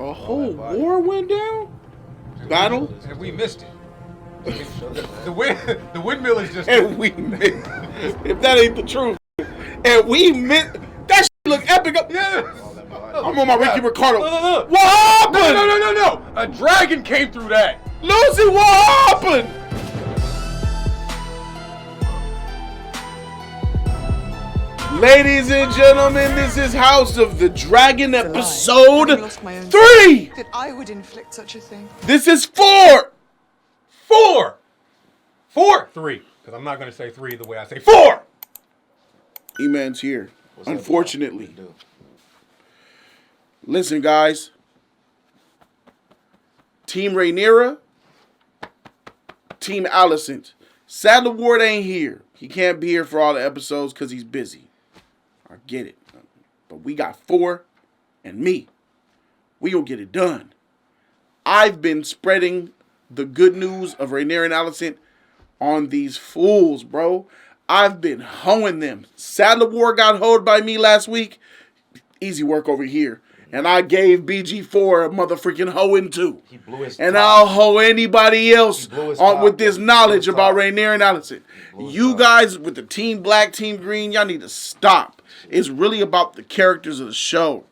A whole war went down? Battle? And we missed it. The windmill is just... And we missed. If that ain't the truth. And we missed. That shit look epic. Yeah. I'm on my Ricky Ricardo. Look. What happened? No. A dragon came through that. Lucy, what happened? Ladies and gentlemen, this is House of the Dragon episode 3. That I would inflict such a thing. This is 4. 4. 3. Because I'm not going to say 3 the way I say 4. E-Man's here. Unfortunately. Listen, guys. Team Rhaenyra. Team Alicent. Sadler Ward ain't here. He can't be here for all the episodes because he's busy. I get it. But we got 4 and me. We gonna get it done. I've been spreading the good news of Rhaenyra and Alicent on these fools, bro. I've been hoeing them. Sadler Ward got hoed by me last week. Easy work over here. And I gave BG4 a motherfucking hoeing too. He blew his and top. I'll hoe anybody else with this knowledge about top. Rhaenyra and Alicent. You guys with the Team Black, Team Green, y'all need to stop. It's really about the characters of the show.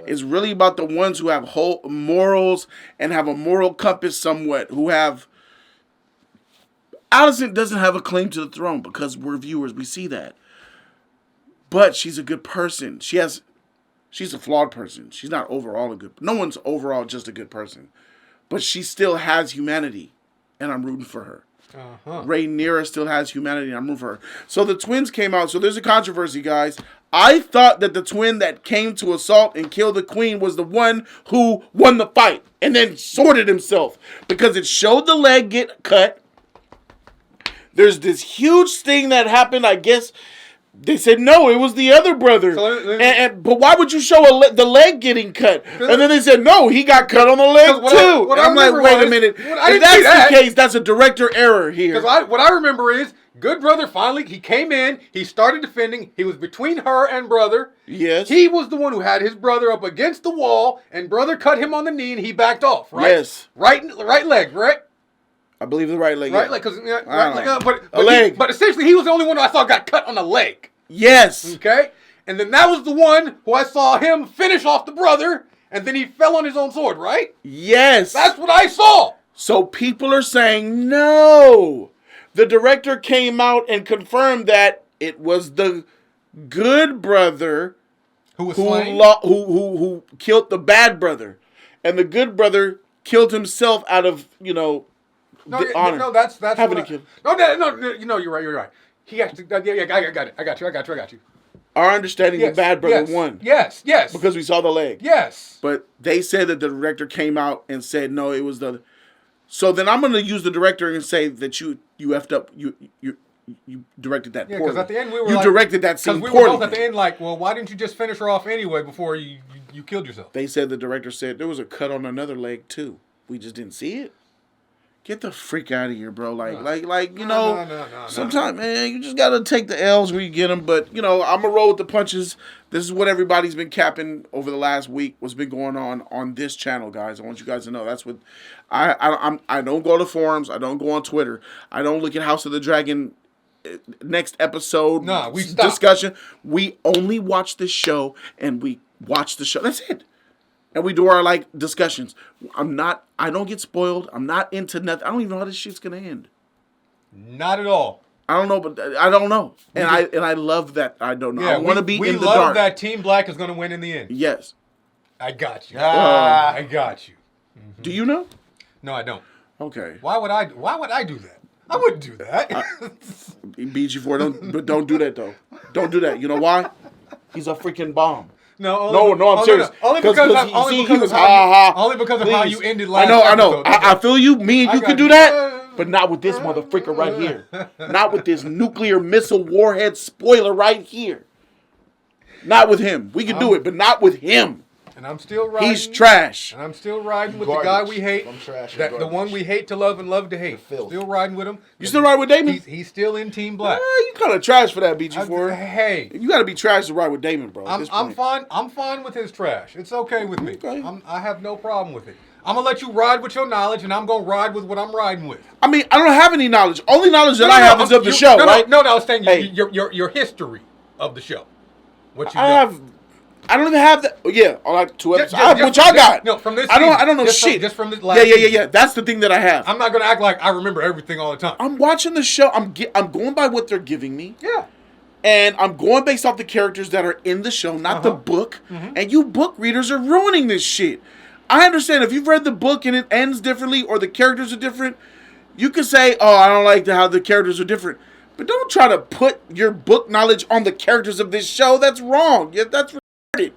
It's really about the ones who have whole morals and have a moral compass somewhat. Who have... Alicent doesn't have a claim to the throne because we're viewers. We see that. But she's a good person. She's a flawed person. She's not overall a good... No one's overall just a good person. But she still has humanity. And I'm rooting for her. Rhaenyra still has humanity, and I'm rooting for her. So the twins came out. So there's a controversy, guys. I thought that the twin that came to assault and kill the queen was the one who won the fight. And then sorted himself. Because it showed the leg get cut. There's this huge thing that happened, I guess... They said, no, it was the other brother. So, but why would you show the leg getting cut? And then they said, no, he got cut on the leg too. I'm like, wait a minute. If that's the case, that's a director error here. Because what I remember is, good brother finally, he came in, he started defending, he was between her and brother. Yes. He was the one who had his brother up against the wall, and brother cut him on the knee, and he backed off, right? Yes. Right leg, right? I believe the right leg. Right leg, because a leg. But essentially, he was the only one who I saw got cut on the leg. Yes. Okay? And then that was the one who I saw him finish off the brother, and then he fell on his own sword, right? Yes. That's what I saw. So people are saying, no. The director came out and confirmed that it was the good brother who killed the bad brother. And the good brother killed himself out of, honor. No, that's having to kill. No, you're right. He actually, I got you. Our understanding, the bad brother won. Yes. Because we saw the leg. Yes. But they said that the director came out and said, no, it was the... So then I'm going to use the director and say that you effed up, you directed that poorly. Yeah, because at the end we were You directed that scene poorly. Because we were both at the end like, well, why didn't you just finish her off anyway before you killed yourself? They said, the director said, there was a cut on another leg too. We just didn't see it. Get the freak out of here, bro. Sometimes, man, you just got to take the L's where you get them. But, I'm going to roll with the punches. This is what everybody's been capping over the last week, what's been going on this channel, guys. I want you guys to know. That's what I don't go to forums. I don't go on Twitter. I don't look at House of the Dragon next episode discussion. We only watch this show, and we watch the show. That's it. And we do our discussions. I don't get spoiled. I'm not into nothing. I don't even know how this shit's gonna end. Not at all. I don't know, but I don't know. And I love that I don't know. Yeah, I want to be in the dark. We love that Team Black is gonna win in the end. Yes. I got you. I got you. Mm-hmm. Do you know? No, I don't. Okay. Why would I do that? I wouldn't do that. BG4, don't do that though. Don't do that. You know why? He's a freaking bomb. No, I'm serious. Only because of how you ended last episode. I know. I feel you. Me and you can do that, but not with this motherfucker right here. Not with this nuclear missile warhead spoiler right here. Not with him. We can do it, but not with him. And I'm still riding. He's trash. And I'm still riding with Garbage. the guy we hate. I'm trash and The garbage. one we hate to love and love to hate. Filth. Still riding with him. You still ride with Damon? He's still in Team Black. You kind of trash for that, BG4. Hey. You got to be trash to ride with Damon, bro. I'm fine. I'm fine with his trash. It's okay with me. Okay. I have no problem with it. I'm gonna let you ride with your knowledge, and I'm gonna ride with what I'm riding with. I mean, I don't have any knowledge. Only knowledge that I have is of the show, right? No, I was saying Hey. your history of the show. What you I don't even have that. Yeah, all like 2 episodes. Just- I have what y'all got. No, from this I don't season. know Just from- shit. just from this last Yeah. season. That's the thing that I have. I'm not gonna act like I remember everything all the time. I'm watching the show. I'm going by what they're giving me. Yeah. And I'm going based off the characters that are in the show, not the book. And you book readers are ruining this shit. I understand if you've read the book and it ends differently or the characters are different, you can say, oh, I don't like how the characters are different. But don't try to put your book knowledge on the characters of this show. That's wrong. Yeah, that's retarded.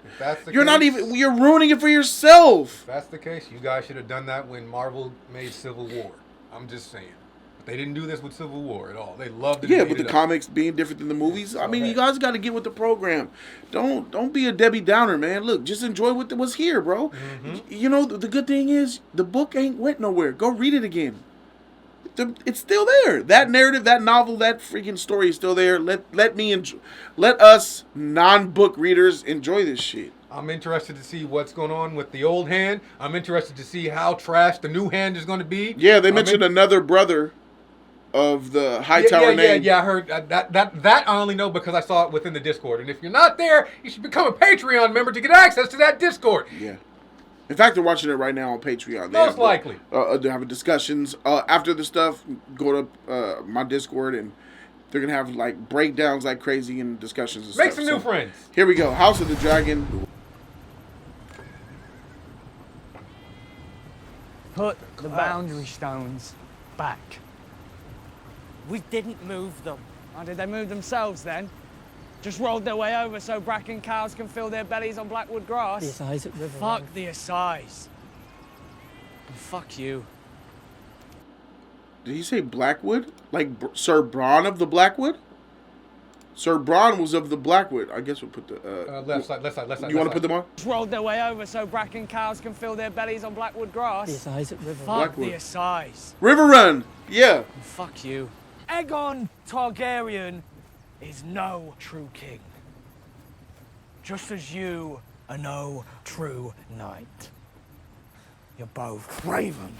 You're ruining it for yourself. If that's the case, you guys should have done that when Marvel made Civil War. I'm just saying. But they didn't do this with Civil War at all. They loved it. Yeah, but the comics being different than the movies. I mean, you guys got to get with the program. Don't be a Debbie Downer, man. Look, just enjoy what was here, bro. You know, the good thing is the book ain't went nowhere. Go read it again. It's still there. That narrative, that novel, that freaking story is still there. Let us non-book readers enjoy this shit. I'm interested to see what's going on with the old hand. I'm interested to see how trash the new hand is going to be. Yeah, they mentioned another brother of the Hightower name. Yeah, I heard that I only know because I saw it within the Discord. And if you're not there, you should become a Patreon member to get access to that Discord. Yeah. In fact, they're watching it right now on Patreon. Most likely. They're having discussions. After the stuff, go to my Discord and they're going to have like breakdowns like crazy and discussions and Make stuff. some new friends. Here we go. House of the Dragon. Put the boundary stones back. We didn't move them. How did they move themselves then? Just rolled their way over so bracken cows can fill their bellies on blackwood grass. The Assize at Riverlands. Fuck the Assize. And fuck you. Did he say Blackwood? Like Sir Bronn of the Blackwood? Sir Bronn was of the Blackwood. I guess we'll put the... left side. You want to put them on? Just rolled their way over so bracken cows can fill their bellies on blackwood grass. The Assize at Riverlands. Fuck Blackwood. the Assize. River Run. Yeah. And fuck you. Aegon Targaryen is no true king. Just as you are no true knight. You're both craven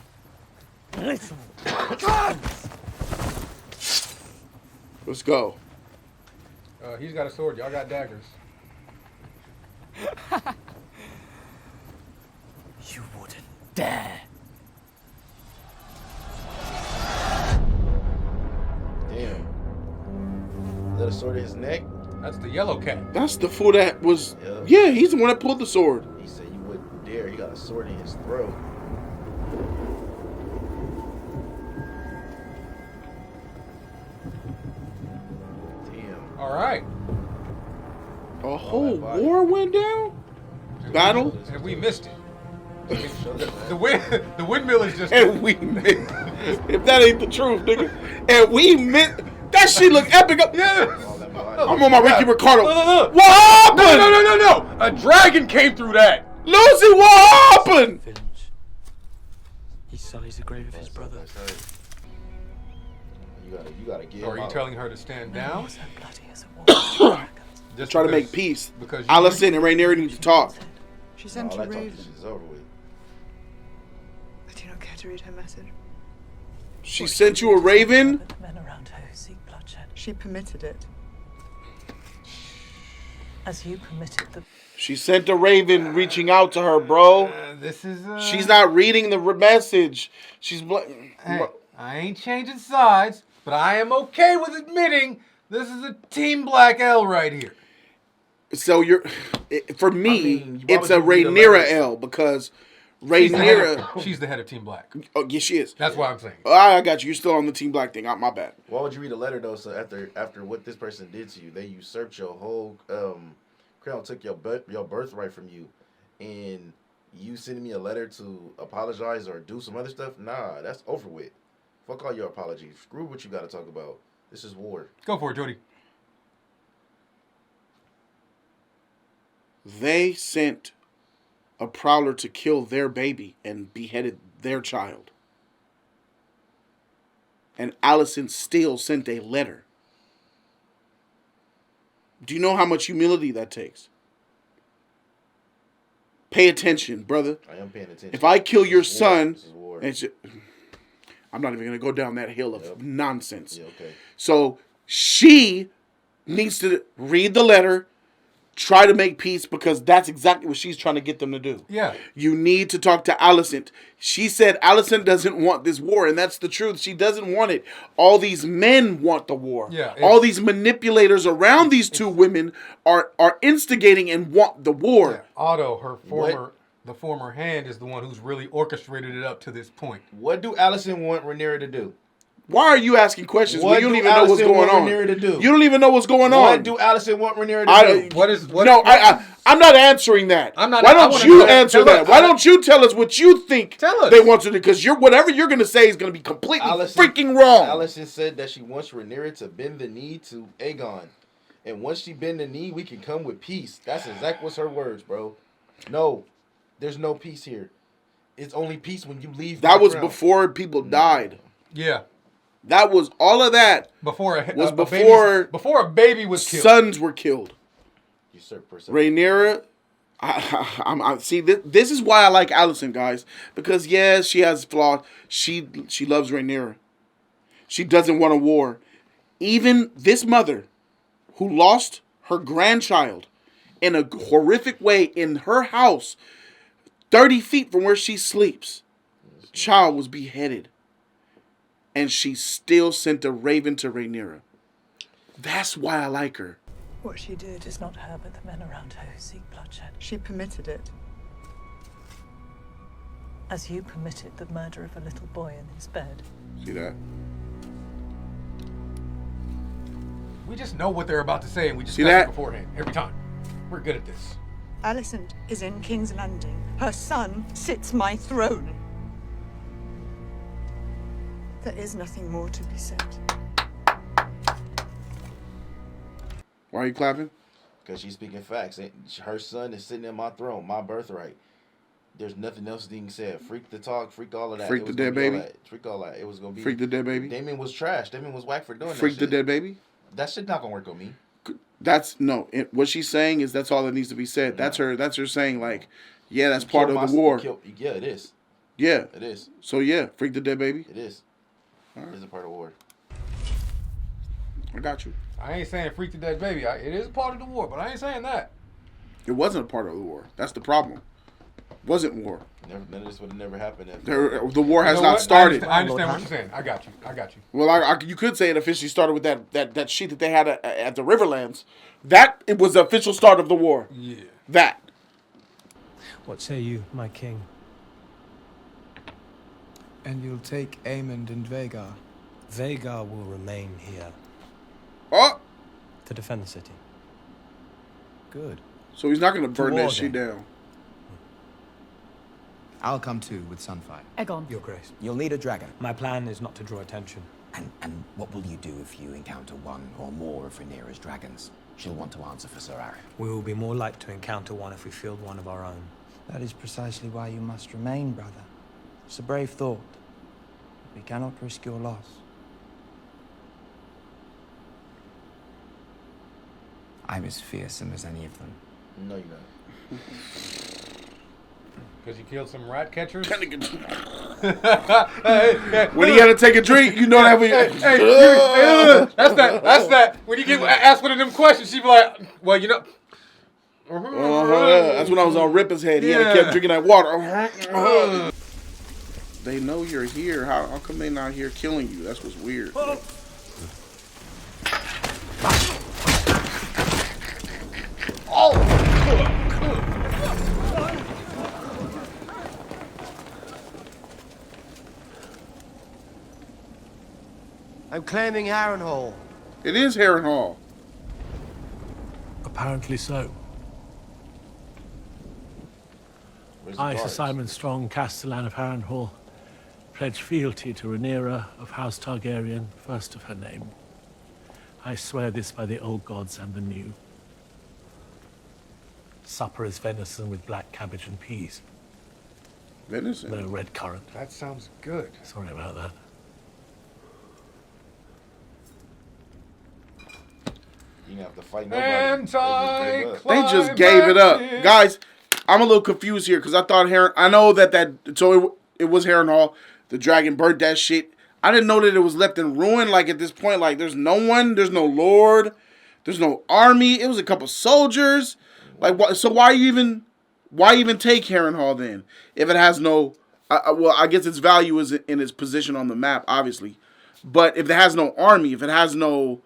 little drugs. Let's go. He's got a sword. Y'all got daggers. You wouldn't dare. Damn. Is that a sword in his neck? That's the yellow cat. That's the fool that was... Yeah. Yeah, he's the one that pulled the sword. He said you wouldn't dare. He got a sword in his throat. Damn. All right. A whole that body. war went down? Battle? And we missed it. The windmill is just... And we missed. If that ain't the truth, nigga. And we missed. That shit look epic. Yeah. All that body. I'm on my Ricky Ricardo. Look. What happened? No. A dragon came through that. Lucy, what happened? Village. He sullies the grave of his brother. That's right. You gotta get Or are him you out. telling her to stand down? So bloody as a war. Just Try to because- make peace. Because you- Allison and Rhaenyra need to talk. She sent All a that talking raven. shit is over with. I do not care to read her message. She sent you a raven? The men around her who seek bloodshed. She permitted it. As you permitted the... She sent a raven reaching out to her, bro. This is... She's not reading the message. She's... Hey, I ain't changing sides, but I am okay with admitting this is a Team Black L right here. So you're... For me, I mean, why it's would a you read a Rhaenyra letter? L because Rhaenyra. Rhaenyra... She's the head of Team Black. Oh, yes, she is. That's what I'm saying. I got you. You're still on the Team Black thing. My bad. Why would you read a letter though? So after what this person did to you, they usurped your whole crown, took your birthright from you, and you sending me a letter to apologize or do some other stuff? Nah, that's over with. Fuck all your apologies. Screw what you got to talk about. This is war. Go for it, Jody. They sent a prowler to kill their baby and beheaded their child. And Alicent still sent a letter. Do you know how much humility that takes? Pay attention, brother. I am paying attention. If I kill your This is war. son, This is war. I'm not even going to go down that hill of nonsense. Yeah, okay. So she needs to read the letter, try to make peace, because that's exactly what she's trying to get them to do. Yeah. You need to talk to Alicent. She said Alicent doesn't want this war, and that's the truth. She doesn't want it. All these men want the war. Yeah, all these manipulators around these two women are instigating and want the war. Yeah. Otto, the former hand, is the one who's really orchestrated it up to this point. What do Alicent want Rhaenyra to do? Why are you asking questions when What you don't do even know what's Alicent going want on? Rhaenyra to do? You don't even know what's going on. What do Alicent want Rhaenyra to do? I'm not answering that. I'm not. Why don't you answer that? Why us. don't you tell us what you think Tell us. they want to do? Because whatever you're going to say is going to be completely freaking wrong. Alicent said that she wants Rhaenyra to bend the knee to Aegon. And once she bend the knee, we can come with peace. That's exactly what's her words, bro. No, there's no peace here. It's only peace when you leave. That was before people died. Yeah. That was all of that. Before a baby was killed. Sons were killed. Usurper. Rhaenyra, I see. This is why I like Alicent, guys. Because yes, she has flaws. She loves Rhaenyra. She doesn't want a war. Even this mother, who lost her grandchild in a horrific way in her house, 30 feet from where she sleeps, the child was beheaded. And she still sent a raven to Rhaenyra. That's why I like her. What she did, It is not her, but the men around her who seek bloodshed. she permitted it. As you permitted the murder of a little boy in his bed. See that? We just know what they're about to say, and we See discuss that? it beforehand every time. We're good at this. Alicent is in King's Landing. Her son sits my throne. There is nothing more to be said. Why are you clapping? Because she's speaking facts. Her son is sitting in my throne, my birthright. There's nothing else being said. Freak the talk, freak all of that. Freak the dead baby? Freak all that. It was going to be... Freak the dead baby? Damien was trash. Damien was whack for doing Freak that the shit. dead baby? That shit not going to work on me. What she's saying is that's all that needs to be said. That's her saying, like, yeah, that's part of the war. Yeah, it is. Yeah. It is. So yeah, freak the dead baby. It is. All right. It is a part of war. I got you. I ain't saying freak the dead baby. It is a part of the war, but I ain't saying that. It wasn't a part of the war. That's the problem. It wasn't war. None of this would have never happened. The war has You know not what? started. I understand what you're saying. I got you. Well, you could say it officially started with that sheet that they had at the Riverlands. It was the official start of the war. Yeah. That. What say you, my king? And you'll take Aemond and Vhagar. Vhagar will remain here Oh! to defend the city. Good. So he's not going to burn war, that shit then. down. I'll come too with Sunfire. Aegon. Your grace. You'll need a dragon. My plan is not to draw attention. And what will you do if you encounter one or more of Rhaenyra's dragons? She'll want to answer for Sir Arryn. We will be more like to encounter one if we field one of our own. That is precisely why you must remain, brother. It's a brave thought. We cannot risk your loss. I'm as fearsome as any of them. No, you're not. Because you killed some rat catchers? When he had to take a drink, you know that we... That's that. When you get asked one of them questions, she be like, well, you know... That's when I was on Ripper's head. He had to keep drinking that water. They know you're here. How come they not here killing you? That's what's weird. I'm claiming Harrenhal. It is Harrenhal. Apparently so. I, Sir Simon Strong, Castellan of Harrenhal, pledge fealty to Rhaenyra of House Targaryen, first of her name. I swear this by the old gods and the new. supper is venison with black cabbage and peas. Venison? No red currant. That sounds good. Sorry about that. You have to fight nobody. They just gave it up. Guys, I'm a little confused here because I thought I know so it was Harrenhal. The dragon burnt that shit. I didn't know that it was left in ruin. Like at this point, like there's no one, there's no lord, there's no army. It was a couple soldiers. Like what? So why even take Harrenhal then? If it has no, well, I guess its value is in its position on the map, obviously. But if it has no army, if it has no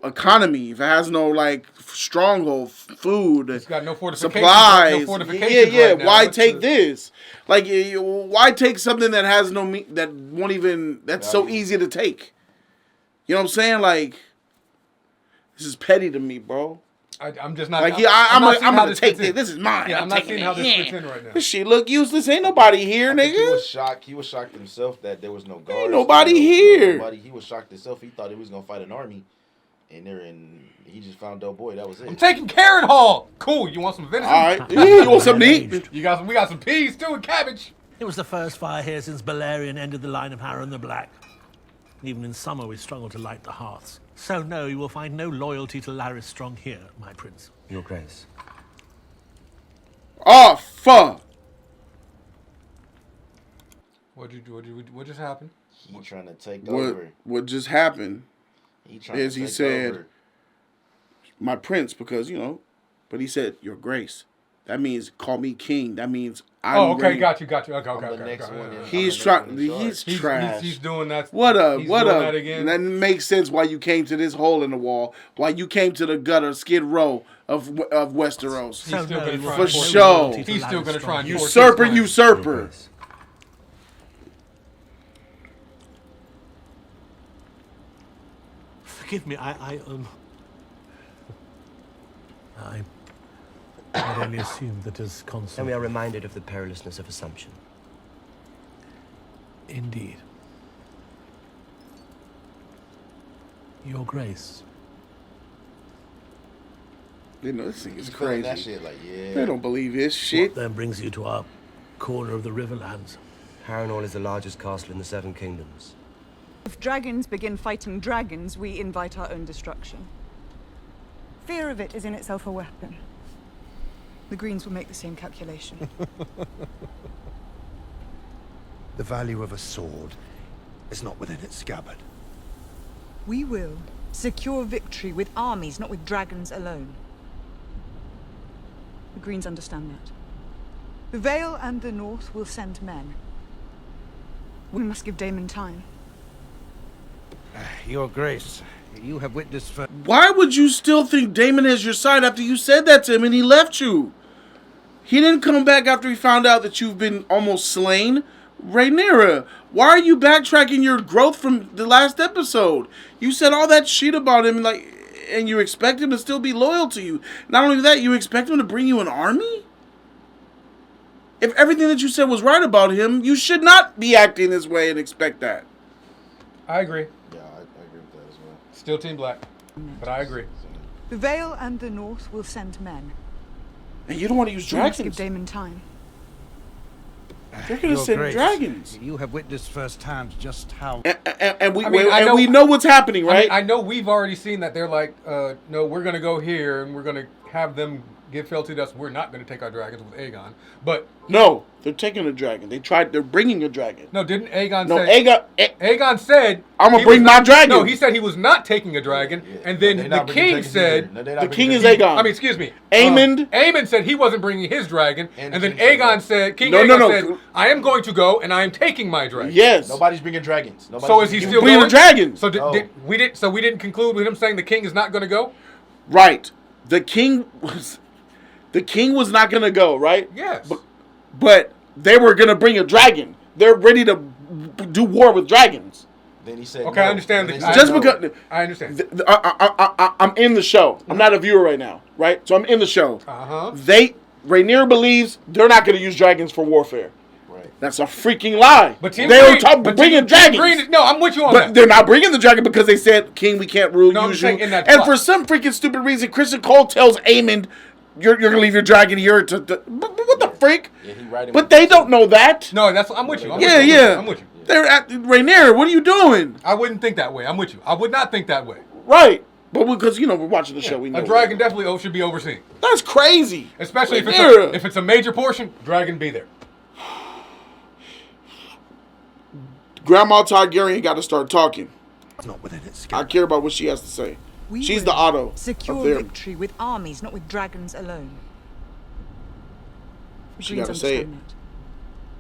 economy, if it has no like stronghold, food, it's got no fortifications, supplies, no fortifications yeah. right now. Why take this? Like, why take something that has no that won't even that's so easy to take? You know what I'm saying? Like, this is petty to me, bro. I'm just not like, I'm gonna take this. This is mine. Yeah, I'm not seeing how this fits in right now. This shit look useless. Ain't nobody here, nigga. He was shocked himself that there was no guards. Ain't nobody here. He was shocked himself. He thought he was gonna fight an army, and he just found out, boy, that was it. I'm taking Harrenhal. Cool. You want some venison? All right. You want some meat? We got some peas too and cabbage. It was the first fire here since Balerion ended the line of Harren the Black. Even in summer, we struggle to light the hearths. So no, you will find no loyalty to Larys Strong here, my prince. Your Grace. Oh, fuck. What just happened? He trying to take over. What just happened is he said, over. my prince, because, but he said, your grace. That means call me king. That means I'm okay, ready. got you. Okay. He's trying. He's trash. He's doing that. What up? That again. That makes sense why you came to this hole in the wall. Why you came to the gutter, Skid Row of Westeros. He's still going to try. For sure. He's still going to try and usurper. Forgive me. I only assumed that as consul. And we are reminded of the perilousness of assumption. Indeed. Your Grace. They know this thing is crazy. That shit, like, yeah. They don't believe this shit. What then brings you to our corner of the Riverlands? Harrenhal is the largest castle in the Seven Kingdoms. If dragons begin fighting dragons, we invite our own destruction. Fear of it is in itself a weapon. The Greens will make the same calculation. The value of a sword is not within its scabbard. We will secure victory with armies, not with dragons alone. The Greens understand that. The Vale and the North will send men. We must give Daemon time. Your Grace, you have witnessed for... Why would you still think Daemon has your side after you said that to him and he left you? He didn't come back after he found out that you've been almost slain. Rhaenyra, why are you backtracking your growth from the last episode? You said all that shit about him, and you expect him to still be loyal to you. Not only that, you expect him to bring you an army? If everything that you said was right about him, you should not be acting this way and expect that. I agree. Yeah, I agree with that as well. Still Team Black, but I agree. The Vale and the North will send men. And you don't want to use dragons. We must give Daemon time. They're going to send dragons. You have witnessed firsthand just how... And we know what's happening, right? I know we've already seen that they're like, no, we're going to go here and we're going to have them give fealty to us. We're not going to take our dragons with Aegon. But... No, they're taking a dragon. They're bringing a dragon. No, didn't Aegon say... Aegon said... I'm going to bring my dragon. No, he said he was not taking a dragon. Yeah, and then the king said... The king is Aegon. I mean, excuse me. Aemond said he wasn't bringing his dragon. And then Aegon said... Aegon said, I am going to go and I am taking my dragon. Yes. Nobody's bringing dragons. So is he still bringing going? Dragons. So we didn't conclude with him saying the king is not going to go? Right. The king was not going to go, right? Yes. But they were going to bring a dragon. They're ready to do war with dragons. Then he said, okay, no. I understand. Because I understand. I'm in the show. I'm not a viewer right now, right? So I'm in the show. Rhaenyra believes they're not going to use dragons for warfare. Right. That's a freaking lie. But they were bringing dragons. No, I'm with you on that. But they're not bringing the dragon because they said, King, we can't use you. In that and for some freaking stupid reason, Christian Cole tells Aemond, you're gonna leave your dragon here to what the freak? Yeah, he riding But with they you. don't know that. No, I'm with you. I'm with you. They're at Rhaenyra. What are you doing? I wouldn't think that way. I'm with you. I would not think that way. Right. But because we're watching the show, we know a dragon definitely should be overseen. That's crazy. Especially Rhaenyra. if it's a major portion, dragon be there. Grandma Targaryen got to start talking. Not within its I care about what she has to say. She's the Otto. Secure victory with armies, not with dragons alone. She Greens got to say it. understand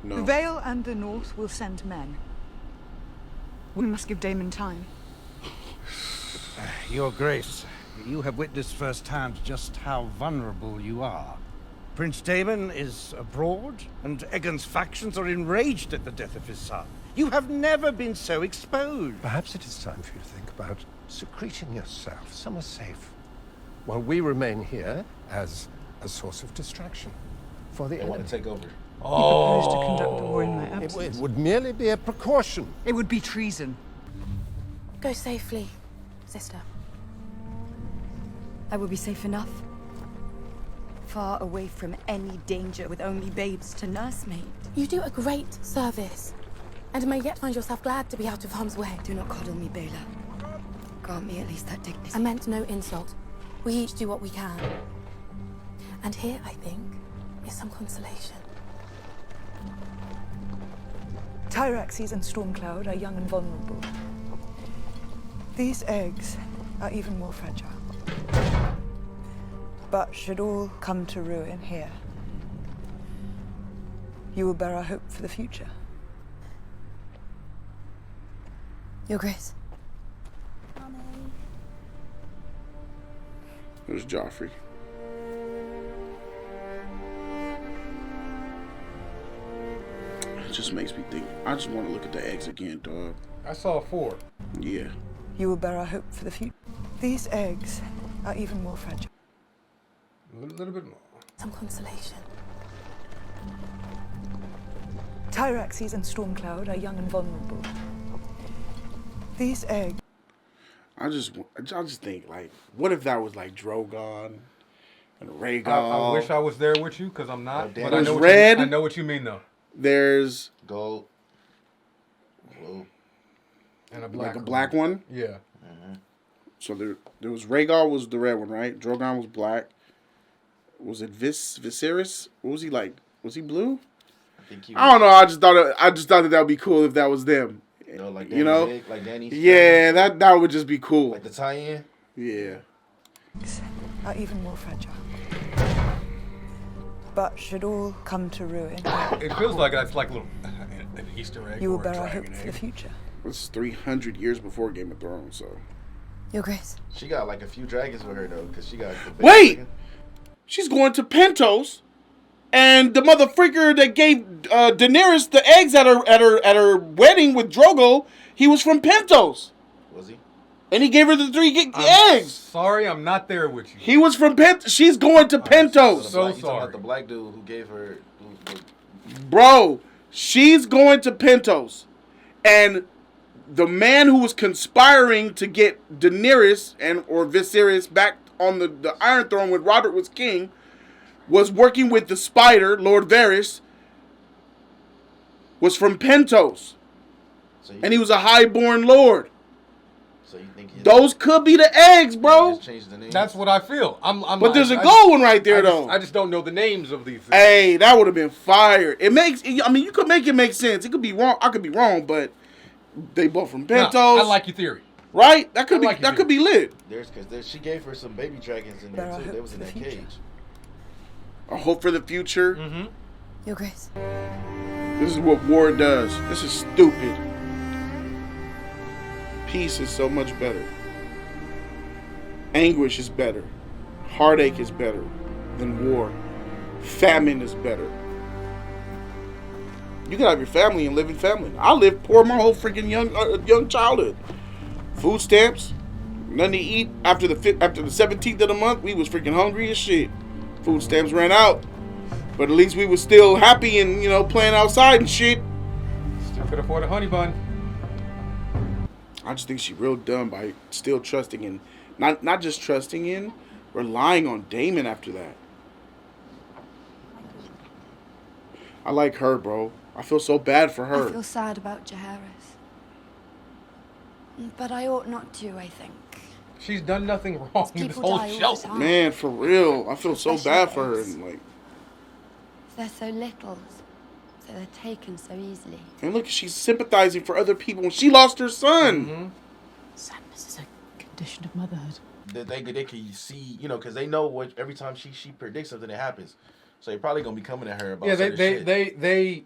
that. No. The Vale and the North will send men. We must give Daemon time. Your Grace, you have witnessed firsthand just how vulnerable you are. Prince Daemon is abroad, and Aegon's factions are enraged at the death of his son. You have never been so exposed. Perhaps it is time for you to think about secreting yourself somewhere safe, while we remain here as a source of distraction for the They enemy. want to take over. He proposed to conduct a war in my absence. It would merely be a precaution. It would be treason. Go safely, sister. I will be safe enough. Far away from any danger, with only babes to nurse me. You do a great service, and may yet find yourself glad to be out of harm's way. Do not coddle me, Bela. Grant me at least that dignity. I meant no insult. We each do what we can. And here, I think, is some consolation. Tyraxes and Stormcloud are young and vulnerable. These eggs are even more fragile. But should all come to ruin here, you will bear our hope for the future. Your Grace. There's Joffrey. It just makes me think. I just want to look at the eggs again, dog. I saw 4. Yeah. You will bear our hope for the future. These eggs are even more fragile. A little bit more. Some consolation. Tyraxes and Stormcloud are young and vulnerable. These eggs. I just think, like, what if that was like Drogon and Rhaegal? I wish I was there with you, because I'm not. But There's red. I know what you mean, though. There's gold, blue, and a black. Like a black one. Yeah. So there was Rhaegal was the red one, right? Drogon was black. Was it Viserys? What was he like? Was he blue? I don't know. I just thought that would be cool if that was them. No, like you know, Danny's like Danny's. Yeah, that would just be cool. Like the tie-in. Yeah. Are even more fragile. But should all come to ruin. It feels like that's like a little an Easter egg. You will or bear a our dragon hope for egg. the future. It's 300 years before Game of Thrones, so. Your Grace. She got like a few dragons with her though, because she got. The Wait, she's going to Pentos, and the mother freaker that gave Daenerys the eggs at her wedding with Drogo, he was from Pentos. Was he? And he gave her the 3 eggs. Sorry, I'm not there with you. He was from Pentos. She's going to Pentos. So sorry. About the black dude who gave her. Bro, she's going to Pentos, and the man who was conspiring to get Daenerys or Viserys back on the Iron Throne when Robert was king was working with the Spider, Lord Varys, was from Pentos. And he was a highborn lord. So you think those could be the eggs, bro. That's what I feel. But there's a gold one right there, though. I just don't know the names of these things. Hey, that would have been fire. It makes. I mean, you could make it make sense. It could be wrong. I could be wrong, but they both from Pentos. No, I like your theory. Right? That could could be lit. Because she gave her some baby dragons in there too. They was in that cage. A hope for the future. Mm-hmm. Your Grace. This is what war does. This is stupid. Peace is so much better. Anguish is better. Heartache is better than war. Famine is better. You can have your family and live in family. I lived poor my whole freaking young childhood. Food stamps, nothing to eat after the 17th of the month. We was freaking hungry as shit. Food stamps ran out, but at least we was still happy and playing outside and shit. Still could afford a honey bun. I just think she real dumb by still trusting in, not just trusting in, relying on Daemon after that. I like her, bro. I feel so bad for I her. feel sad about Jaehaerys. But I ought not to, I think. She's done nothing wrong in this People whole die all show. the time. Man, for real. I feel so Especially bad for her. kids. And like, They're so little, so they're taken so easily. and look, she's sympathizing for other people when she lost her son. Sadness is a condition of motherhood. They can see, you know, because they know what every time she predicts something that happens, so they're probably gonna be coming at her about. Yeah, certain shit.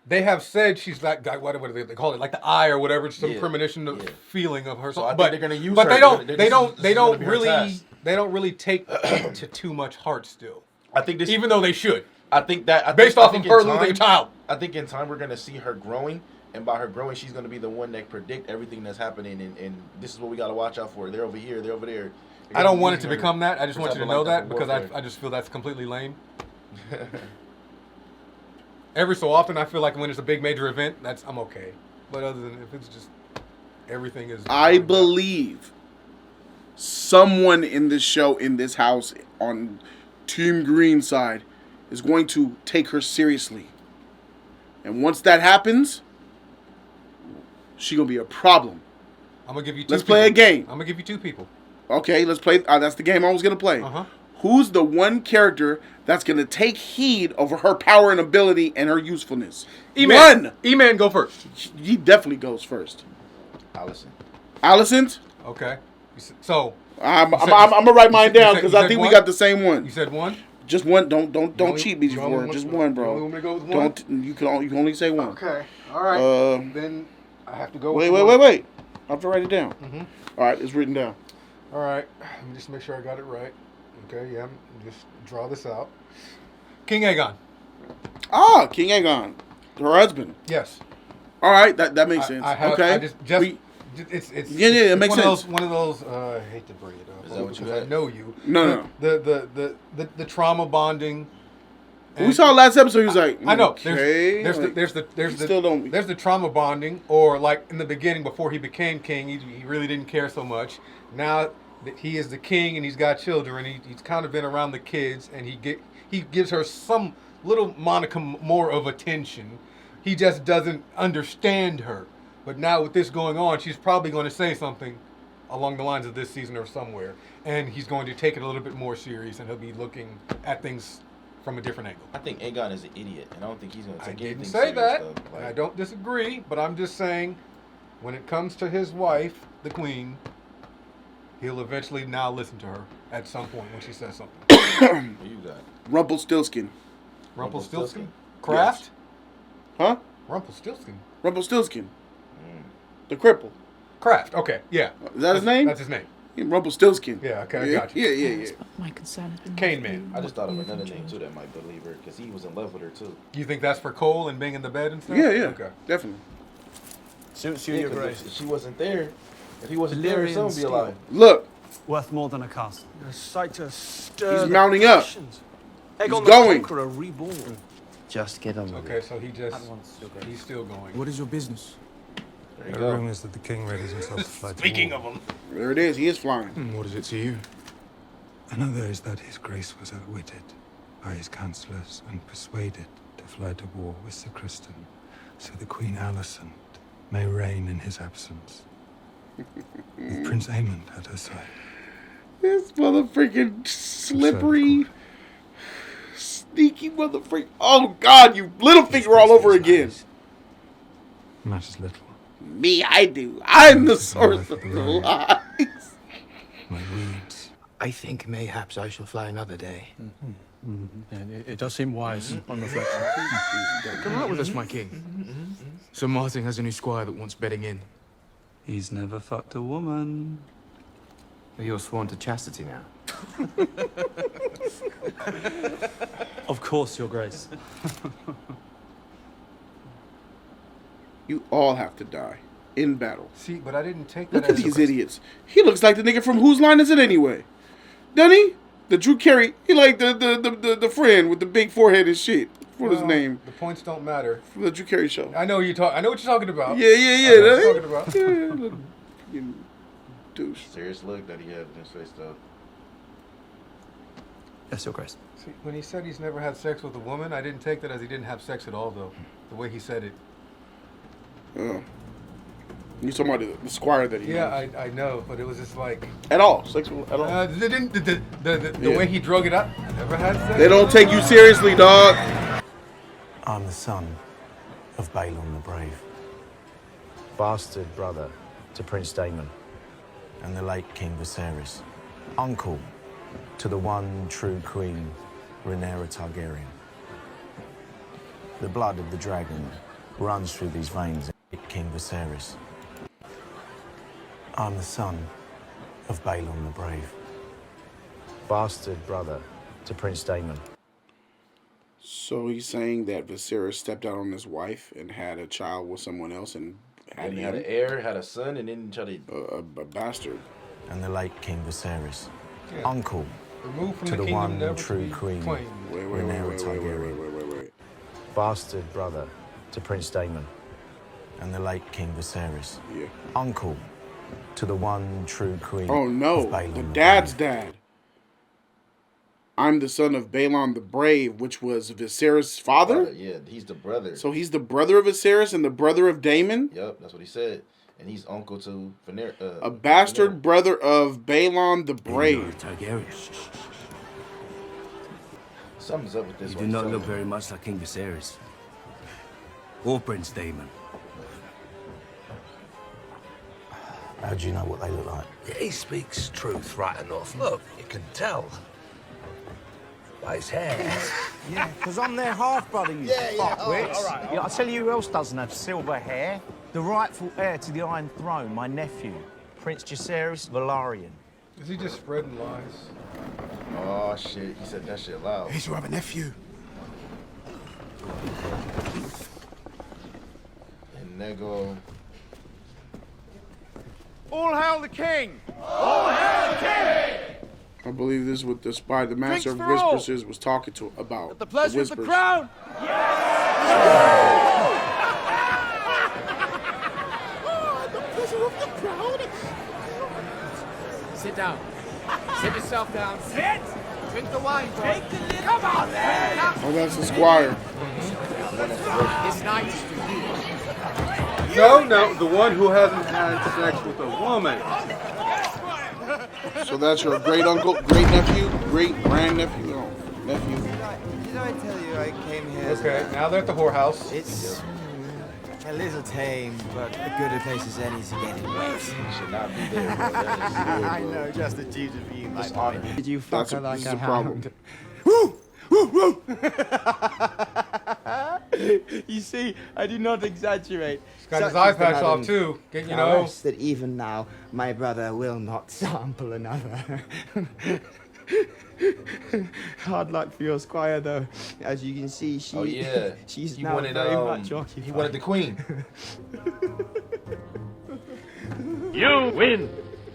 they have said she's like what do they call it, like the eye or whatever, some premonition of feeling of her. So I think but they're gonna use but her. they don't This they is don't gonna be her really task. they don't really take it to too much heart still. I think this, even though they should. I think that based off of in her time- losing a child. I think in time we're gonna see her growing, and by her growing, she's gonna be the one that predict everything that's happening, and this is what we gotta watch out for. They're over here, they're over there. I don't want it to become that. I just want you to know that because I just feel that's completely lame. Every so often, I feel like when it's a big major event, I'm okay. But other than if it's just everything is. I believe someone in this show, in this house, on Team Green side, is going to take her seriously. And once that happens, she gonna be a problem. I'm gonna give you two. Let's play a game. I'm gonna give you two people. Okay, let's play. That's the game I was gonna play. Who's the one character that's gonna take heed over her power and ability and her usefulness? E-Man. E-Man, go first. He definitely goes first. Allison. Allison's? Okay. So I'm gonna write mine down because I think we got the same one. You said one. Just one. Don't cheat me before. Just one, bro. You want me to go with one? Don't. You can only say one. Okay. All right. Then I have to go. Wait. with one. I have to write it down. All right, it's written down. All right. Let me just make sure I got it right. Okay. Yeah. Just draw this out. King Aegon. Ah, King Aegon, her husband. Yes. All right, that makes sense. Okay. It's it makes sense. One of those. I hate to bring it up. Is that what you because I had? know you. No. The trauma bonding. We saw last episode. He was like, I know. Okay. There's the trauma bonding, or like in the beginning before he became king, he really didn't care so much. Now that he is the king and he's got children, he's kind of been around the kids, and he gives her some little monicum more of attention. He just doesn't understand her. But now with this going on, she's probably going to say something along the lines of this season or somewhere, and he's going to take it a little bit more serious, and he'll be looking at things from a different angle. I think Aegon is an idiot, and I don't think he's going to take anything I didn't serious. say that, Though. and I don't disagree, but I'm just saying, when it comes to his wife, the queen, he'll eventually now listen to her at some point when she says something. Who you got? Rumpelstiltskin. Rumpelstiltskin? Kraft? Yes. Huh? Rumpelstiltskin. Rumpelstiltskin. The cripple. Kraft. Okay. Yeah. Is that his name? That's his name. Rumpelstiltskin. Yeah. Okay. I got you. Yeah. My concern has been Cane Man. I just thought of another name too that might believe her because he was in love with her too. You think that's for Cole and being in the bed and stuff? Yeah. Okay. Definitely. Suits you, Yeah, your 'cause grace. if she wasn't there, if he wasn't there, his son would be alive. Look. Worth more than a castle. A sight to stir. He's mounting up. passions. He's Aegon the going. Conqueror reborn. Just get on with Okay. it. So he's still going. What is your business? There you The go. rumor is that the king readies himself to fly to Speaking war. of him. There it is. He is flying. What is it to you? Another is that his grace was outwitted by his councillors and persuaded to fly to war with Sir Criston, so the Queen Alicent may reign in his absence, with Prince Aemond at her side. This motherfucking slippery, sneaky motherfucker. Oh, God, you little finger all over again. Matters little. Me, I do. I'm the source of the lies. My weeds. I think mayhaps I shall fly another day. It does seem wise on reflection. Come out with us, my king. Sir Martin has a new squire that wants bedding in. He's never fucked a woman. You're sworn to chastity now. Of course, your grace. You all have to die in battle. See, but I didn't take that Look at as these idiots. He looks like the nigga from Whose Line Is It Anyway? Doesn't he? The Drew Carey. He like the friend with the big forehead and shit. What is his name? The points don't matter. From the Drew Carey show. I know I know what you're talking about. Yeah. I know what you're talking about. Yeah, fucking douche. Serious look that he had in his face though. Yes, your grace. See, when he said he's never had sex with a woman, I didn't take that as he didn't have sex at all, though. The way he said it. Yeah. You talking about the squire that he knows. I know, but it was just like... At all. Sexual at all. The way he drug it up, I never had sex. They don't take you seriously, dog. I'm the son of Balon the Brave. Bastard brother to Prince Daemon and the late King Viserys. Uncle to the one true queen, Rhaenyra Targaryen. The blood of the dragon runs through these veins of King Viserys. I'm the son of Balon the Brave. Bastard brother to Prince Daemon. So he's saying that Viserys stepped out on his wife and had a child with someone else and had an heir, had a son, and then tried to... a bastard. And the late King Viserys. Yeah. Uncle removed from to the kingdom, one true queen, Rhaenyra Targaryen. Wait. Bastard brother to Prince Daemon and the late King Viserys. Yeah. Uncle to the one true queen. Oh no, the dad's dad. I'm the son of Balon the Brave, which was Viserys' father? Yeah, he's the brother. So he's the brother of Viserys and the brother of Daemon? Yep, that's what he said. And he's uncle to Rhaenyra. A bastard brother of Balon the Brave. Something's up with this You one. do not look very much like King Viserys. Or Prince Daemon. How do you know what they look like? He speaks truth right enough. Look, you can tell. By his hair. Yeah, because I'm their half-brother, you fuckwits. All right. Yeah, I'll tell you who else doesn't have silver hair. The rightful heir to the Iron Throne, my nephew, Prince Jacaerys Velaryon. Is he just spreading lies? Oh, shit. He said that shit loud. He's your other nephew. And there go... All hail the king! All hail the king! I believe this is what the spy, the master of whispers, was talking to about. At the pleasure of the whispers. crown! Sit down. Sit yourself down. Sit! Drink the wine, bro. Take the lid. Come on, then! Oh, that's the squire. It's nice to you. No, the one who hasn't had sex with a woman. So that's your great uncle, great nephew, great grandnephew, no, nephew. Did I tell you I came here? Okay, now they're at the whorehouse. It's a little tame, but a good a place as any to get it wet. Should not be there. I know, just a tutor for you, my boy. Did you fuck her like a problem. hound? Woo! Woo! Woo! You see, I do not exaggerate. He's got his eye patch off too. You know. That even now, my brother will not sample another. Hard luck for your squire, though. As you can see, she's now very much occupied. He wanted the queen. You win.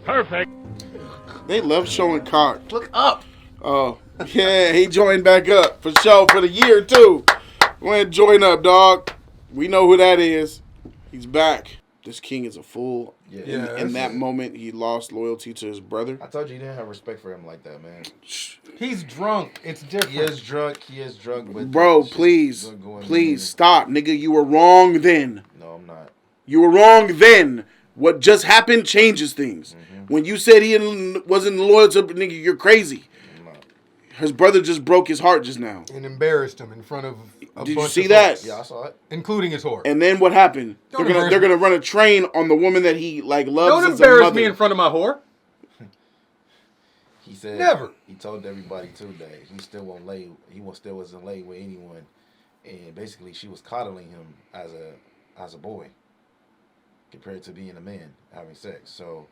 Perfect. They love showing cock. Look up. Oh, yeah, he joined back up for sure for the year too. Went join up, dog. We know who that is. He's back. This king is a fool. Yeah. In that moment, he lost loyalty to his brother. I told you didn't have respect for him like that, man. He's drunk. It's different. He is drunk. But bro, please stop, nigga. You were wrong then. No, I'm not. You were wrong then. What just happened changes things. When you said he wasn't loyal to nigga, you're crazy. His brother just broke his heart just now. And embarrassed him in front of a Did bunch you see of that? folks. Yeah, I saw it. Including his whore. And then what happened? They're gonna run a train on the woman that he loves. Don't embarrass me in front of my whore. He said never. He told everybody too that he still won't lay. Still wasn't lay with anyone, and basically she was coddling him as a boy, compared to being a man having sex. So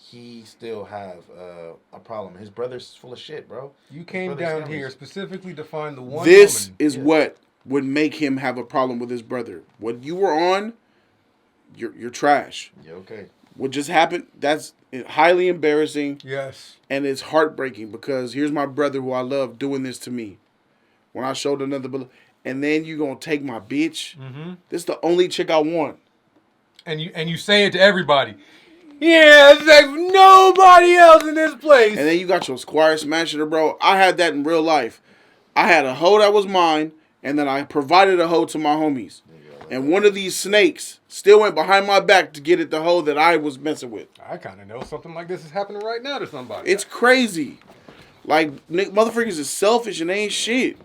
he still have a problem. His brother's full of shit, bro. You came down here specifically to find the one This woman. is what would make him have a problem with his brother. What you were on, you're trash. Yeah, okay. What just happened, that's highly embarrassing. Yes. And it's heartbreaking because here's my brother who I love doing this to me. When I showed another, and then you gonna take my bitch. This is the only chick I want. And you say it to everybody. Yeah, there's nobody else in this place. And then you got your squire smashing her, bro. I had that in real life. I had a hoe that was mine, and then I provided a hoe to my homies. And one of these snakes still went behind my back to get at the hoe that I was messing with. I kind of know something like this is happening right now to somebody. It's crazy. Like, motherfuckers is selfish and they ain't shit.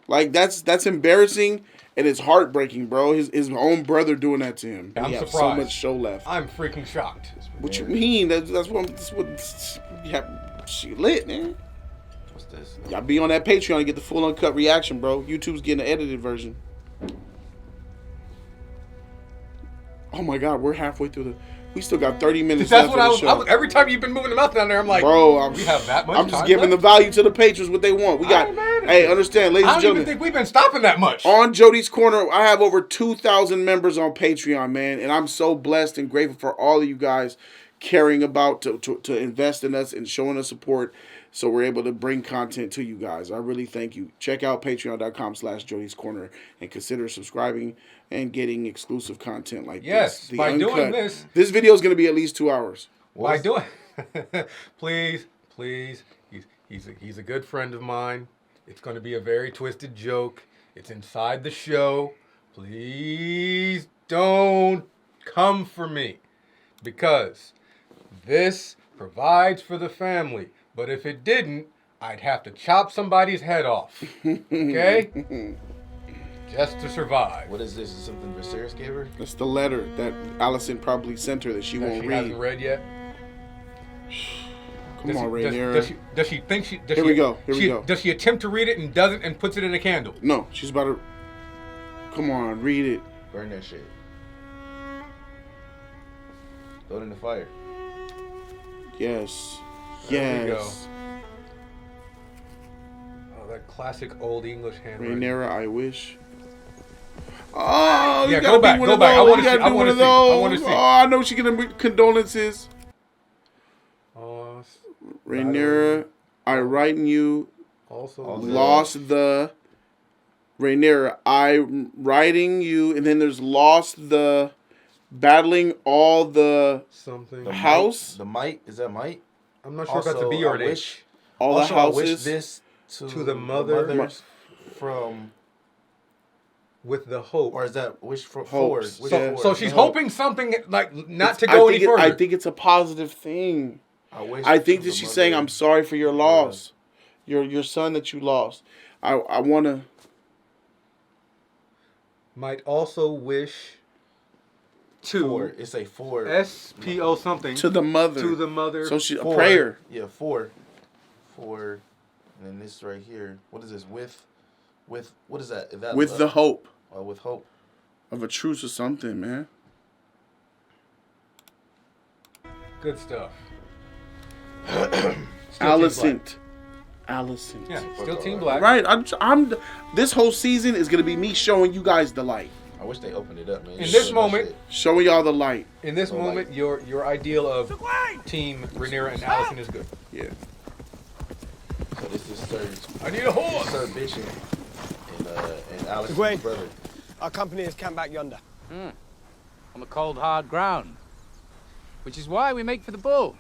Like, that's embarrassing and it's heartbreaking, bro. His own brother doing that to him. I'm He surprised. has so much show left. I'm freaking shocked. What you mean? That's what she lit, man. What's this? Y'all be on that Patreon to get the full uncut reaction, bro. YouTube's getting the edited version. Oh my God, we're halfway through the. We still got 30 minutes That's left what of the show. every time you've been moving the mouth down there, I'm like, bro, we have that much I'm just time giving left? the value to the patrons what they want. We got. Hey, understand, ladies I and don't even gentlemen. think we've been stopping that much. On Jody's Corner, I have over 2,000 members on Patreon, man, and I'm so blessed and grateful for all of you guys caring about to invest in us and showing us support, so we're able to bring content to you guys. I really thank you. Check out patreon.com/Jody's Corner and consider subscribing and getting exclusive content like Yes, this. by doing this- this video is going to be at least 2 hours. By doing, please, he's a good friend of mine. It's going to be a very twisted joke. It's inside the show. Please don't come for me, because this provides for the family. But if it didn't, I'd have to chop somebody's head off. Okay? Just to survive. What is this? Is something Viserys gave her? That's the letter that Allison probably sent her that she won't read. Hasn't read yet. Come on, Rhaenyra. Does she think she? Here we go. Does she attempt to read it and doesn't and puts it in a candle? No, she's about to. Come on, read it. Burn that shit. Throw it in the fire. Yes. There we go. Yes. Oh, that classic old English handwriting. Rhaenyra, I wish. Oh, yeah, you go back. Go back. I want to see. I want to see. Oh, I know she gonna condolences. Rhaenyra, I writing you. Also lost the. Rhaenyra, I writing you, and then there's lost the. Battling all the something. The house. The might is that might? I'm not sure if that's a B or an H. All the houses. I wish this to the mothers from. With the hope, or is that wish for forward? So she's hoping something like not to go any further. I think it's a positive thing. I think that she's saying, "I'm sorry for your loss, your son that you lost. I want to." Might also wish to. It's a for SPO something to the mother. To the mother. So she a prayer. Yeah, for, and then this right here. What is this with? What is that? Is that with the hope. With hope of a truce or something, man. Good stuff. Allison. Yeah, still Team Black. Right. I'm. This whole season is gonna be me showing you guys the light. I wish they opened it up, man. In this moment, showing y'all the light. In this moment, your ideal of Team Rhaenyra and Allison is good. Yeah. So this is Sir. I need a horse. Sir Bishop and Allison's Egwene, brother. our company is camped back yonder. On the cold, hard ground. Which is why we make for the bull.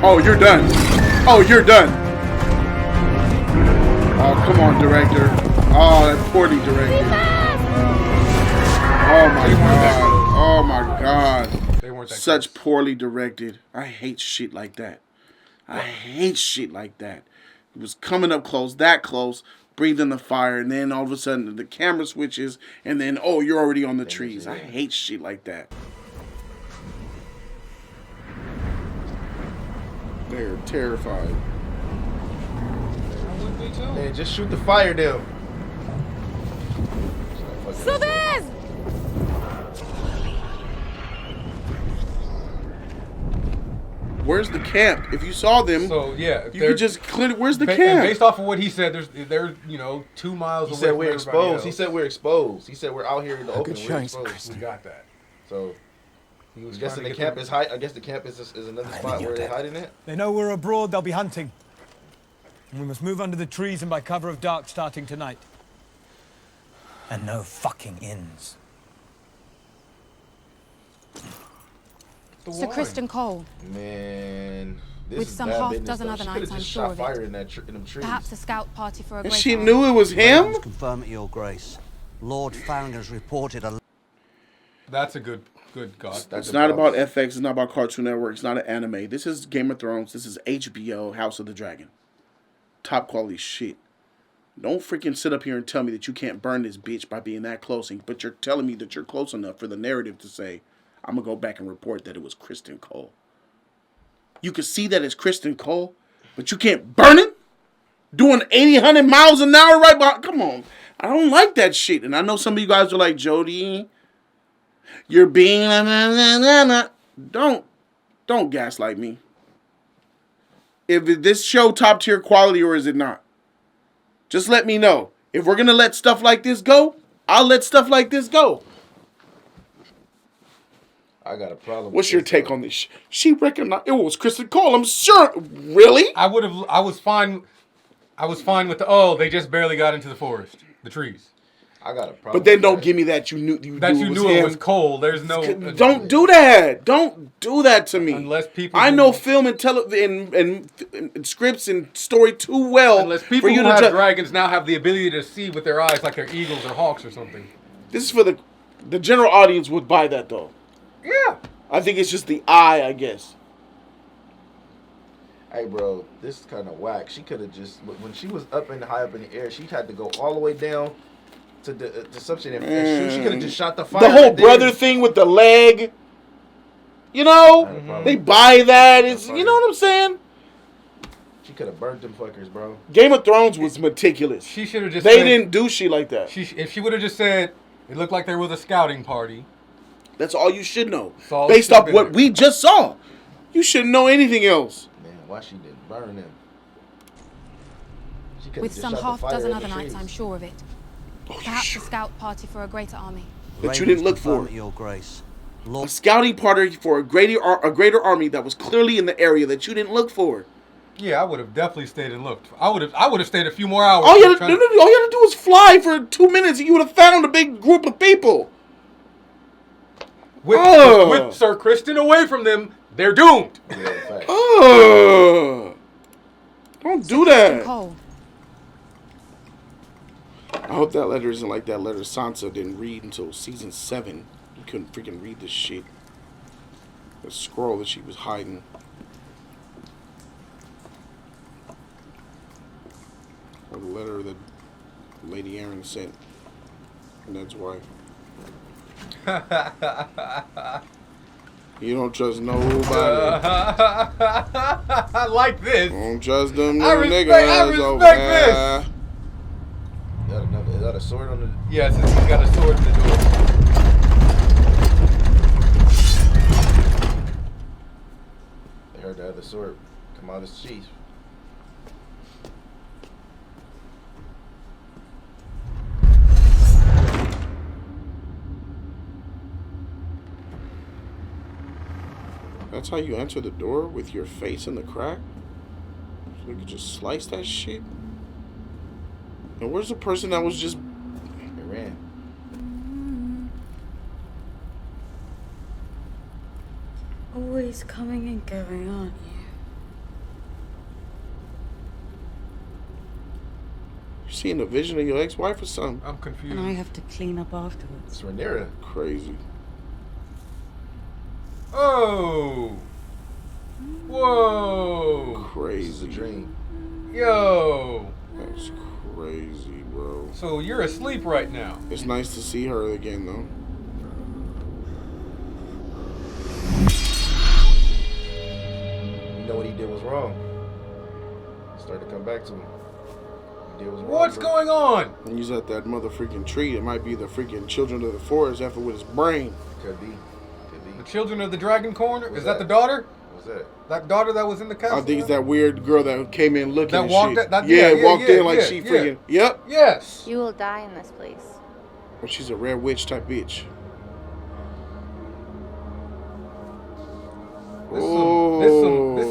Oh, you're done. Oh, you're done. Oh, come on, director. Oh, that's poorly directed. Oh my god. Oh my god. They weren't that Such poorly directed. I hate shit like that. I hate shit like that. It was coming up close, that close, breathing the fire, and then all of a sudden the camera switches, and then, oh, you're already on the trees. I hate shit like that. They're terrified. Man, just shoot the fire down. Subes! Where's the camp? If you saw them, So yeah, you could just clear. Where's the and camp? based off of what he said, they're 2 miles He away. said from we're everybody exposed. else. He said we're exposed. He said we're out here in the open. Good We're choice, exposed. We got that. So he was I'm guessing trying the to camp get is hide. I guess the camp is another spot where they're hiding at. They know we're abroad, they'll be hunting. And we must move under the trees and by cover of dark starting tonight. And no fucking inns. Sir Kristen Cole. Man, this With is some bad half business, dozen though. other She knights, could've I'm just sure shot of fire it. in them trees. Perhaps a scout party for a And great she army. knew it was him? Confirm it, Your Grace. Lord Farringer's reported a... That's a good god. It's not about FX. It's not about Cartoon Network. It's not an anime. This is Game of Thrones. This is HBO, House of the Dragon. Top quality shit. Don't freaking sit up here and tell me that you can't burn this bitch by being that close. But you're telling me that you're close enough for the narrative to say, I'm going to go back and report that it was Kristen Cole. You can see that it's Kristen Cole, but you can't burn it? Doing 80, 100 miles an hour right behind. Come on. I don't like that shit. And I know some of you guys are like, Jody, you're being... Don't gaslight me. If this show top tier quality or is it not? Just let me know. If we're going to let stuff like this go, I'll let stuff like this go. I got a problem. What's your take on this? She recognized it was Kristen Cole. I'm sure. Really? I was fine with the, they just barely got into the forest. The trees. I got a problem. But then don't give me that you knew it was Cole. There's no. Don't do that. Don't do that to me. Unless people. I know film and and scripts and story too well. Unless people who have dragons now have the ability to see with their eyes, like they're eagles or hawks or something. This is for the general audience would buy that though. Yeah. I think it's just the eye, I guess. Hey, bro, this is kind of whack. She could have just when she was high up in the air, she had to go all the way down to something and shoot. She could have just shot the fire. The whole brother thing with the leg. You know, they buy that. It's you know what I'm saying. She could have burnt them fuckers, bro. Game of Thrones was meticulous. She should have just. They didn't do shit like that. If she would have just said, it looked like there was a scouting party. That's all you should know. All based off what we just saw. You shouldn't know anything else. Man, why she didn't burn them? With some half dozen other knights, I'm sure of it. Perhaps a scout party for a greater army. That you didn't look for. Your Grace. A scouting party for a greater army that was clearly in the area that you didn't look for. Yeah, I would have definitely stayed and looked. I would have stayed a few more hours. All you had to do was fly for 2 minutes and you would have found a big group of people. With Sir Kristen away from them, they're doomed. Don't do that. I hope that letter isn't like that letter Sansa didn't read until season 7. You couldn't freaking read this shit. The scroll that she was hiding. Or the letter that Lady Aaron sent Ned's wife. You don't trust nobody. I like this. Don't trust them I niggas. respect this. Is that a sword on the... Yes, he's got a sword in the door. They heard the other sword come out of his sheath. That's how you enter the door, with your face in the crack? So we could just slice that shit? And where's the person that was just... They ran. Always coming and going, aren't you? You seeing a vision of your ex-wife or something? I'm confused. And I have to clean up afterwards. It's Rhaenyra. Crazy. Oh. Whoa. Crazy. This is a dream. Yo. That's crazy, bro. So you're asleep right now. It's nice to see her again, though. You know what he did was wrong. Started to come back to him. He did was wrong. What's going on? When he's at that mother freaking tree, it might be the freaking children of the forest after with his brain. Could be. The children of the Dragon Corner? Is that the daughter? What's that? That daughter that was in the castle? I think it's that weird girl that came in looking that and walked shit. walked in like she freaking... Yep. Yes. You will die in this place. Well, she's a rare witch type bitch. This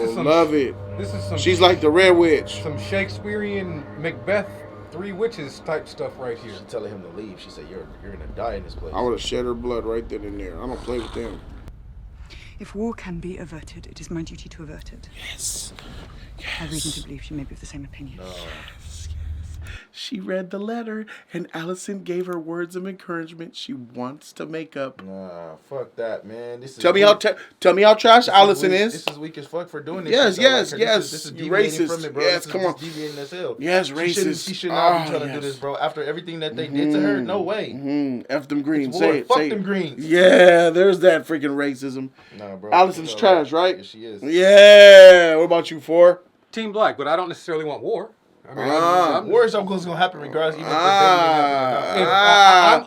is some love it. This is some. She's like the rare witch. Some Shakespearean Macbeth, Three Witches type stuff right here. She's telling him to leave. She said, "You're gonna die in this place." I would have shed her blood right then and there. I don't play with them. If war can be averted, it is my duty to avert it. Yes. I have reason to believe she may be of the same opinion. No. She read the letter, and Allison gave her words of encouragement. She wants to make up. Nah, fuck that, man. This is Tell me how trash Allison is. This is weak as fuck for doing this. Yes, shit, yes, like, yes. This is You deviating racist. from it, bro. Yes, this come is on. deviating as hell. Yes, racist. She should not be trying to yes. do this, bro. After everything that they did to her, no way. F them greens. It's war. Say it. Fuck say them it. greens. Yeah, there's that freaking racism. Nah, bro. Allison's trash, right? Yeah, she is. Yeah. What about you, 4? Team Black, but I don't necessarily want war. I mean, war is something that's gonna happen regardless. Even if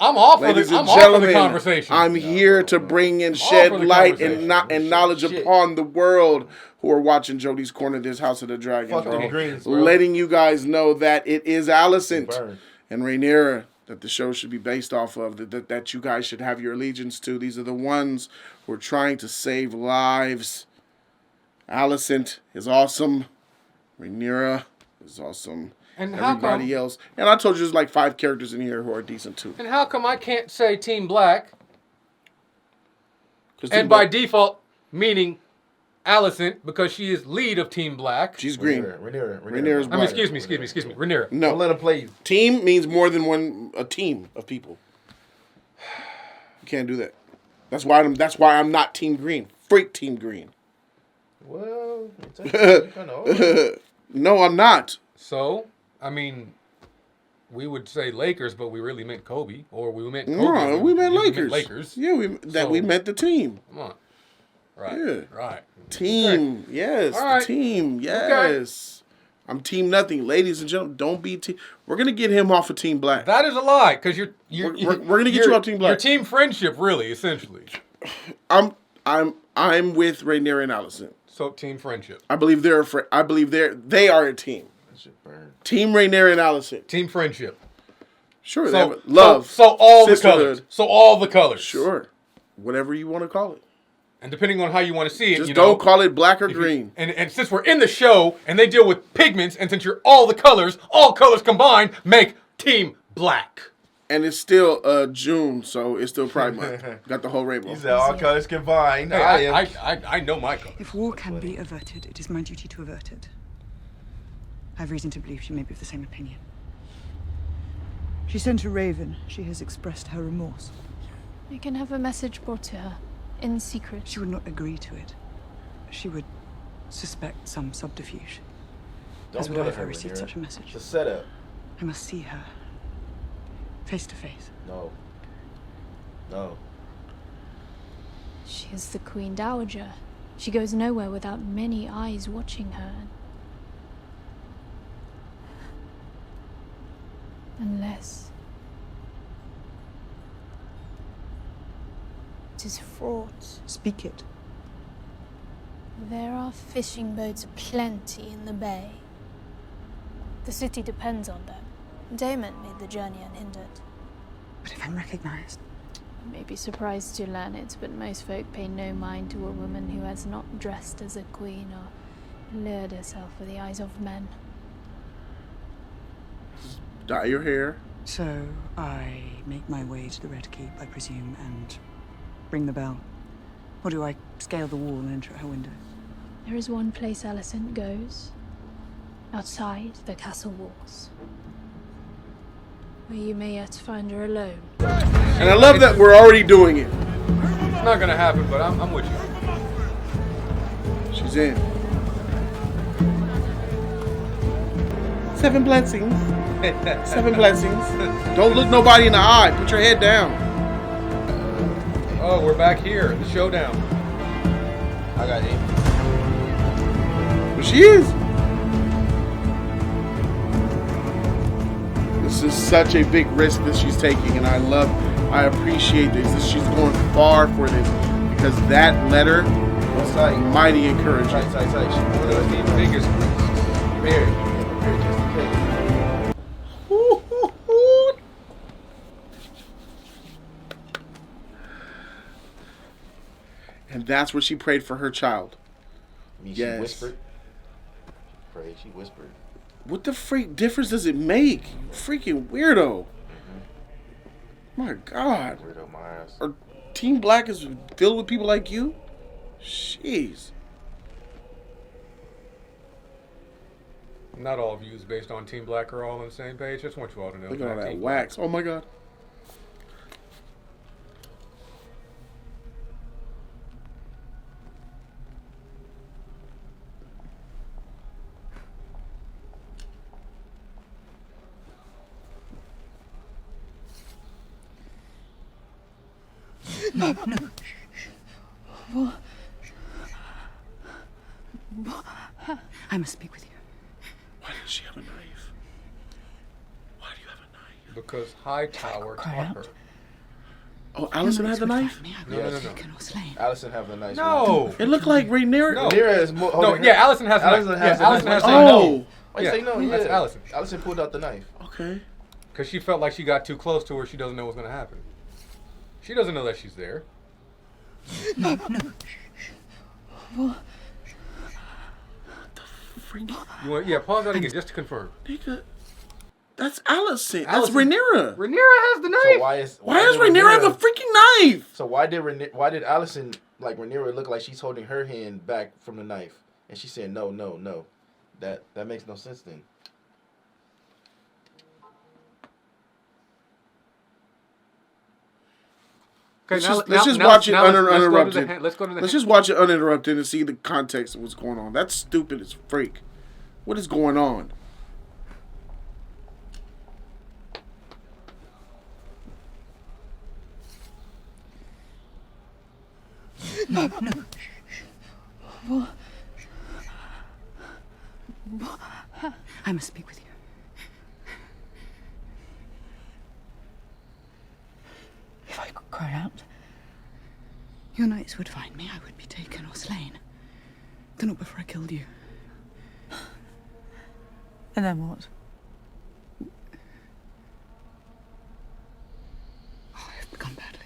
I'm all for Ladies the, and I'm all for gentlemen, the conversation. I'm here to bring and shed for the light conversation. and knowledge upon the world who are watching Jody's Corner, this House of the Dragon, Fuck bro. them greens, bro. Letting you guys know that it is Alicent Burn. and Rhaenyra that the show should be based off of, that you guys should have your allegiance to. These are the ones who are trying to save lives. Alicent is awesome. Rhaenyra is awesome. And how everybody come, else. And I told you there's like 5 characters in here who are decent too. And how come I can't say Team Black? And Team by default, meaning Alicent, because she is lead of Team Black. She's green. Rhaenyra's black. I mean, excuse me. Rhaenyra. No. Don't let him play you. Team means more than a team of people. You can't do that. That's why I'm not Team Green. Freak Team Green. Well, you kind of No, I'm not. So, I mean, we would say Lakers, but we really meant Kobe, or we meant Kobe. No, we meant really Lakers. Lakers. Yeah, we meant the team. Come on. Right. Yeah. Right. Team. Okay. Yes. All right. The team. Yes. Okay. I'm Team Nothing. Ladies and gentlemen, don't be team. We're going to get him off of Team Black. That is a lie, because we're going to get you off Team Black. Your team friendship, really, essentially. I'm with Rhaenyra and Alicent. So team friendship. I believe they are a team. Team Rhaenyra and Alicent. Team friendship. Sure. So, they have love. So all sisterhood. the colors. So all the colors. Sure. Whatever you want to call it. And depending on how you want to see it, just don't call it black or green. And since we're in the show and they deal with pigments, and since you're all colors combined make Team Black. And it's still June, so it's still Pride Month. Got the whole rainbow. He said all colors combined. Hey, I know my colors. If war can be averted, it is my duty to avert it. I have reason to believe she may be of the same opinion. She sent a raven. She has expressed her remorse. You can have a message brought to her, in secret. She would not agree to it. She would suspect some subterfuge. As would I if I received such a message. It's a setup. I must see her. Face to face. No. She is the Queen Dowager. She goes nowhere without many eyes watching her. Unless it is fraught. Speak it. There are fishing boats aplenty in the bay. The city depends on them. Daemon made the journey unhindered. But if I'm recognized? You may be surprised to learn it, but most folk pay no mind to a woman who has not dressed as a queen or lured herself with the eyes of men. Dye your hair. So I make my way to the Red Keep, I presume, and ring the bell. Or do I scale the wall and enter at her window? There is one place Alicent goes. Outside the castle walls. Where you may yet find her alone. And I love that we're already doing it. It's not gonna happen, but I'm with you. She's in. 7 blessings. 7 blessings. Don't look nobody in the eye. Put your head down. Oh, we're back here. The showdown. I got it. But she is. This is such a big risk that she's taking, and I appreciate this. She's going far for this because that letter was like mighty encouraging. One of the biggest risks. Very. And that's what she prayed for her child. I mean, yes. She whispered. She prayed. She whispered. What the freak difference does it make? You freaking weirdo. My God. Weirdo my ass. Or Team Black is filled with people like you? Jeez. Not all views based on Team Black are all on the same page. Just want you all to know. Look at all that wax. Oh my god. No, no. What? I must speak with you. Why does she have a knife? Why do you have a knife? Because Hightower taught her. Oh, Allison had the knife? No. Allison have the knife. No. It looked like Rhaenyra. No. Rhaenyra is more. No, yeah, Allison has the knife. Allison has the knife. knife. Why you say no? Yeah. That's Allison. Allison pulled out the knife. Okay. Because she felt like she got too close to her. She doesn't know what's going to happen. She doesn't know that she's there. No, no. What? You want, pause that again just to confirm. Nigga, that's Allison. That's Rhaenyra. Rhaenyra has the knife. So why does Rhaenyra have a freaking knife? So why did Allison, like Rhaenyra, look like she's holding her hand back from the knife, and she's saying no, no, no? That makes no sense then. Okay, let's just watch it uninterrupted. Let's go to the Let's just watch it uninterrupted and see the context of what's going on. That's stupid as freak. What is going on? No, no. What? I must speak with you. If I could cry out, your knights would find me. I would be taken or slain. Though not before I killed you. And then what? Oh, I've begun badly.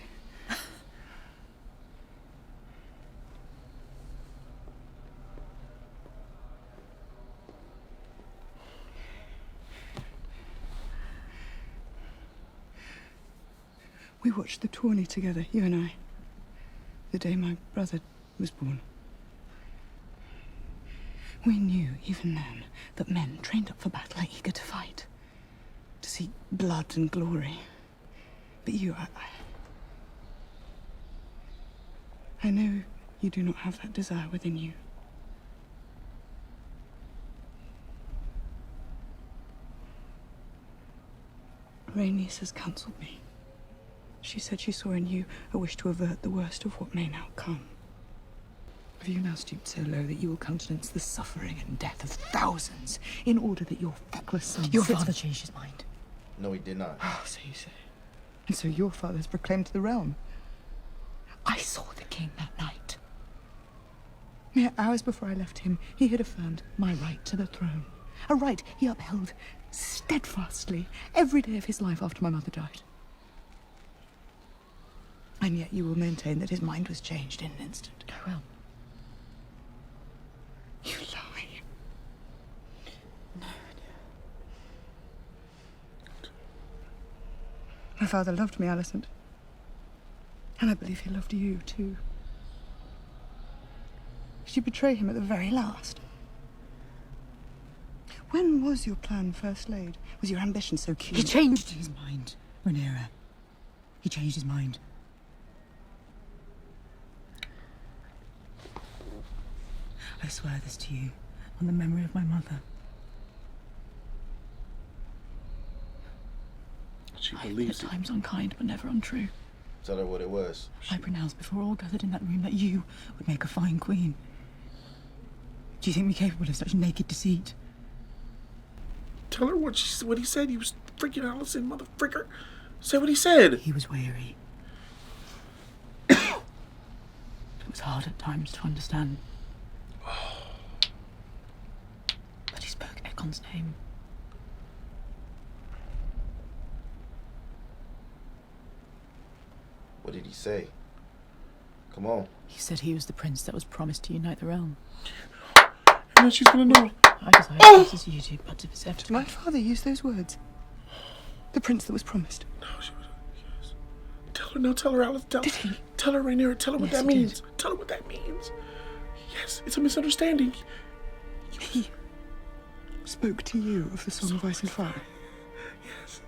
We watched the tourney together, you and I, the day my brother was born. We knew, even then, that men trained up for battle are eager to fight, to see blood and glory. But you, I know you do not have that desire within you. Rhaenys has counselled me. She said she saw in you a wish to avert the worst of what may now come. Have you now stooped so low that you will countenance the suffering and death of thousands in order that your feckless son... Your father changed his mind. No, he did not. Oh, so you say. And so your father has proclaimed to the realm. I saw the king that night. Mere hours before I left him, he had affirmed my right to the throne. A right he upheld steadfastly every day of his life after my mother died. And yet you will maintain that his mind was changed in an instant. I will. You lie. No. My father loved me, Alicent. And I believe he loved you, too. Did you betray him at the very last? When was your plan first laid? Was your ambition so keen? He changed his mind, Rhaenyra. He changed his mind. I swear this to you, on the memory of my mother. She believes at times unkind, but never untrue. Tell her what it was. I pronounced before all gathered in that room that you would make a fine queen. Do you think me capable of such naked deceit? Tell her what he said. He was freaking Allison, motherfricker. Say what he said. He was weary. It was hard at times to understand. But he spoke Aegon's name. What did he say? Come on. He said he was the prince that was promised to unite the realm. And then she's gonna know. I desire to as you do, but to possess. Did my father use those words? The prince that was promised? No, she would. Yes. Tell her, Alice. Tell her, Rhaenyra. Tell her what that means. Tell her what that means. Yes, it's a misunderstanding. He spoke to you of the Song of Ice and Fire. Yes.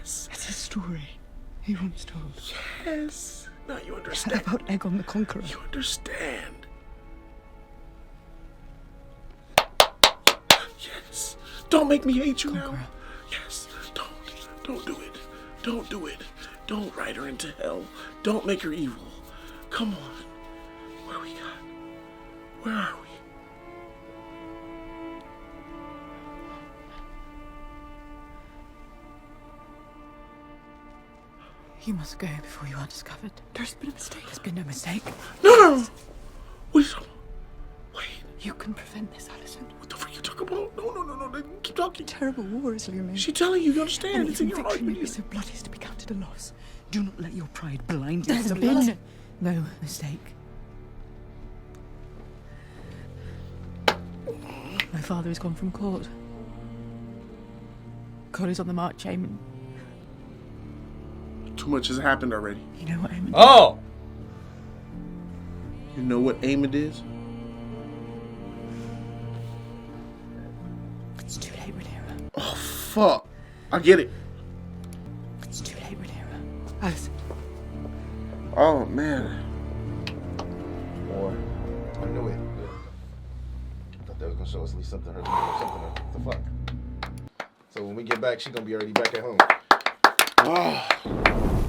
It's a story he once told. Yes. Now you understand. About Aegon the Conqueror. You understand. Yes. Don't make me hate you now. Yes. Don't do it. Don't do it. Don't ride her into hell. Don't make her evil. Come on. Where we got? Where are we? You must go before you are discovered. There's been a mistake. There's been no mistake. No! What are you talking about? Wait. You can prevent this, Alison. What the fuck are you talking about? No. Keep talking. Terrible war is looming. She's telling you understand. And It's in your heart. victory may be so bloody as to be counted a loss. Do not let your pride blind you. There's to the been blood. No mistake. My father has gone from court. God is on the march, Aemon. Too much has happened already. You know what Aemon is? Oh! You know what Aemon is? It's too late, Rhaenyra. Oh, fuck. I get it. It's too late, Rhaenyra. Alison. Oh, man. Boy, I knew it. I thought that was gonna show us at least something. What the fuck? So when we get back, she's gonna be already back at home.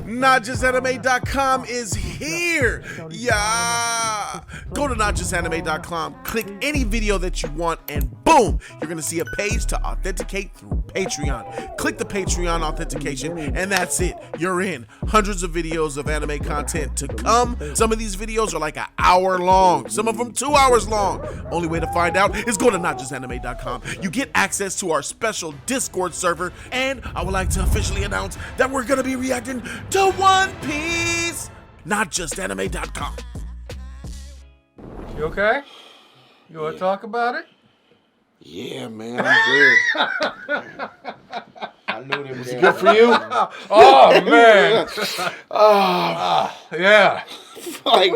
NotJustAnime.com is here. Yeah. Go to NotJustAnime.com, click any video that you want, and boom, you're going to see a page to authenticate through Patreon. Click the Patreon authentication, and that's it. You're in. Hundreds of videos of anime content to come. Some of these videos are like an hour long, some of them 2 hours long. Only way to find out is go to NotJustAnime.com. You get access to our special Discord server, and I would like to officially announce that we're going to be reacting to One Piece. NotJustAnime.com. You okay? You want to talk about it? Yeah, man, I'm good. I knew them. Was it good for you? Oh, man. Yeah. Like,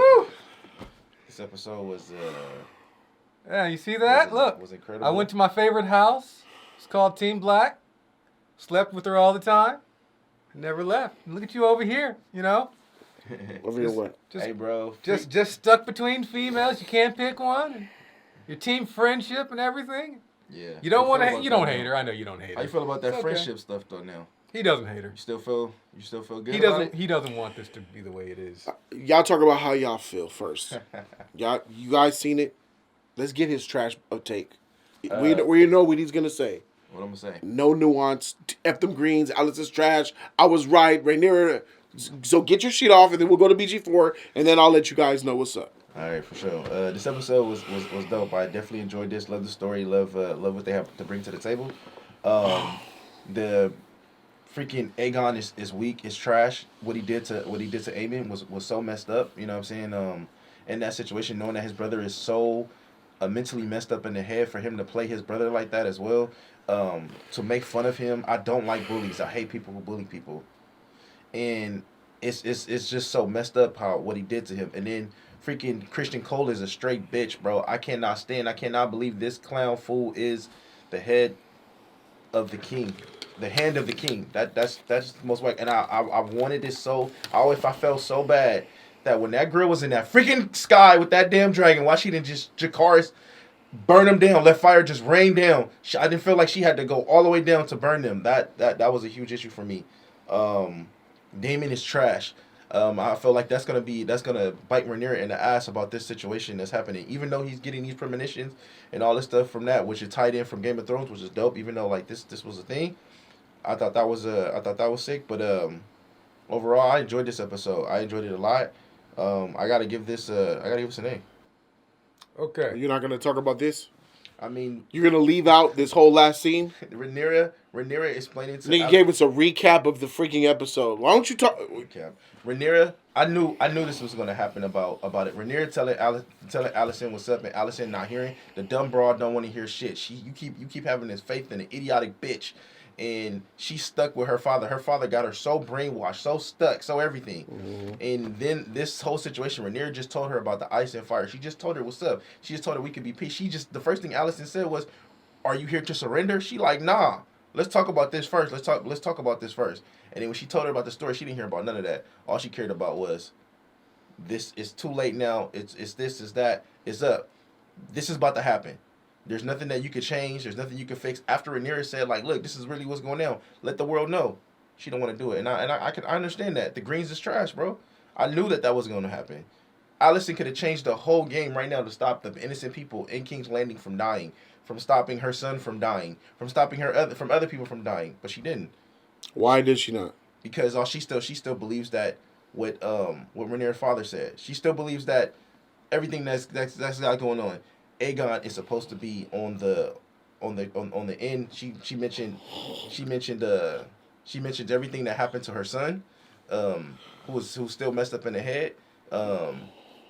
this episode was Yeah, you see that? Look. Was incredible. I went to my favorite house. It's called Team Black. Slept with her all the time. Never left. Look at you over here, you know? Over here what? Hey, bro. Just stuck between females. You can't pick one. Your team friendship and everything. Yeah. You don't want to. How You you don't feel hate her. I know you don't hate her. How you feel about that It's okay. friendship stuff though now? He doesn't hate her. You still feel good? He doesn't want this to be the way it is. Y'all talk about how y'all feel first. You guys seen it? Let's get his trash take. We know what he's gonna say. What I'm gonna say? No nuance. F them greens. Alice's trash. I was right. Rhaenyra. So get your shit off, and then we'll go to BG4, and then I'll let you guys know what's up. All right, for sure. This episode was dope. I definitely enjoyed this. Love the story. Love what they have to bring to the table. The freaking Aegon is weak. Is trash. What he did to Aemon was so messed up. You know what I'm saying? In that situation, knowing that his brother is so mentally messed up in the head, for him to play his brother like that as well. To make fun of him. I don't like bullies. I hate people who bully people. And it's just so messed up what he did to him. And then freaking Christian Cole is a straight bitch, bro. I cannot believe this clown fool is the head of the king. The hand of the king. That's the most like, and I wanted this so. I felt so bad that when that girl was in that freaking sky with that damn dragon, why she didn't just Jakaris burn them down, let fire just rain down. I didn't feel like she had to go all the way down to burn them. That was a huge issue for me. Daemon is trash. I feel like that's gonna bite Rhaenyra in the ass about this situation that's happening. Even though he's getting these premonitions and all this stuff from that, which is tied in from Game of Thrones, which is dope. Even though like this was a thing, I thought that was sick. But overall, I enjoyed this episode. I enjoyed it a lot. I gotta give this an A. Okay. You're not gonna talk about this? I mean, you're gonna leave out this whole last scene. Rhaenyra explaining to. Nigga gave us a recap of the freaking episode. Why don't you talk? Recap. Rhaenyra, I knew this was gonna happen about it. Rhaenyra telling Alicent what's up, and Alicent not hearing. The dumb broad don't want to hear shit. You keep having this faith in an idiotic bitch, and she's stuck with her father. Her father got her so brainwashed, so stuck, so everything. And then this whole situation, Rhaenyra just told her about the ice and fire. She just told her what's up. She just told her we could be peace. The first thing Alicent said was, "Are you here to surrender?" She like, "Nah. Let's talk about this first. Let's talk about this first." And then when she told her about the story, she didn't hear about none of that. All she cared about was, this is too late now. It's this, it's that, it's up. This is about to happen. There's nothing that you could change. There's nothing you can fix. After Rhaenyra said, like, look, this is really what's going on. Let the world know. She don't want to do it. And I understand that. The Greens is trash, bro. I knew that was going to happen. Alicent could have changed the whole game right now to stop the innocent people in King's Landing from dying, from stopping her son from dying, from stopping from other people from dying. But she didn't. Why did she not? Because she still believes that what Rhaenyra's father said. She still believes that everything that's got going on. Aegon is supposed to be on the end. She mentioned everything that happened to her son, who's still messed up in the head.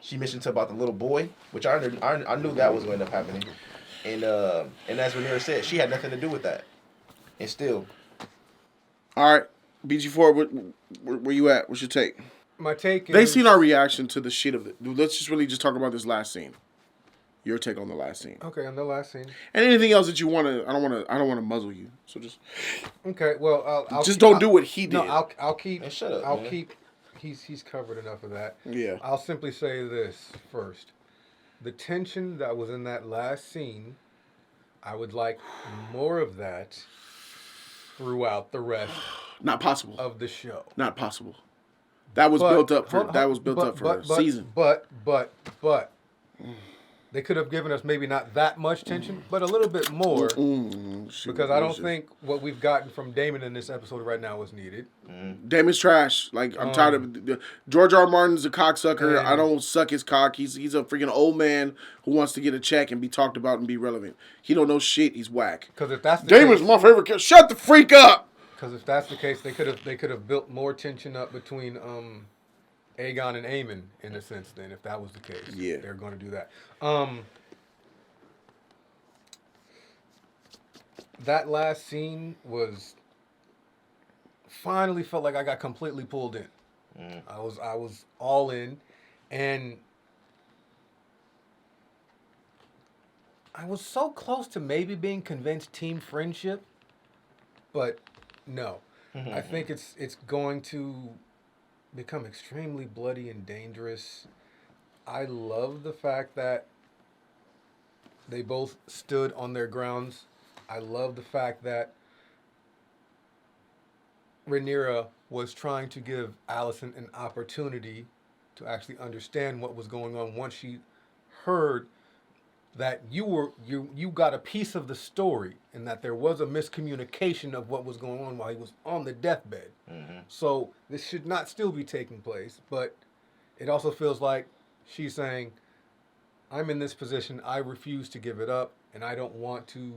She mentioned about the little boy, which I knew that was going to end up happening. And as Rhaenyra said, she had nothing to do with that. And still. All right, BG4, where you at? What's your take? My take is... They seen our reaction to the shit of it. Let's just talk about this last scene. Your take on the last scene. Okay, on the last scene. And anything else that you want to... I don't want to muzzle you. So just... Okay, well, I'll just don't do what he did. No, I'll keep... And shut up, I'll man. keep... He's covered enough of that. Yeah. I'll simply say this first. The tension that was in that last scene, I would like more of that throughout the rest... Not possible. ...of the show. Not possible. That was built up for a season. But they could have given us maybe not that much tension, but a little bit more. Because I don't think what we've gotten from Daemon in this episode right now was needed. Daemon's trash. Like, I'm tired of George R. R. Martin's a cocksucker. I don't suck his cock. He's a freaking old man who wants to get a check and be talked about and be relevant. He don't know shit. He's whack. Because if that's the Daemon's case, my favorite character. Shut the freak up. Because if that's the case, they could have built more tension up between Aegon and Aemon in a sense. Then, if that was the case, yeah, they're going to do that. That last scene was finally felt like I got completely pulled in. I was all in, and I was so close to maybe being convinced team friendship, but no. I think it's going to become extremely bloody and dangerous. I love the fact that they both stood on their grounds. I love the fact that Rhaenyra was trying to give Alicent an opportunity to actually understand what was going on once she heard that you got a piece of the story and that there was a miscommunication of what was going on while he was on the deathbed. So this should not still be taking place, but it also feels like she's saying, I'm in this position, I refuse to give it up, and I don't want to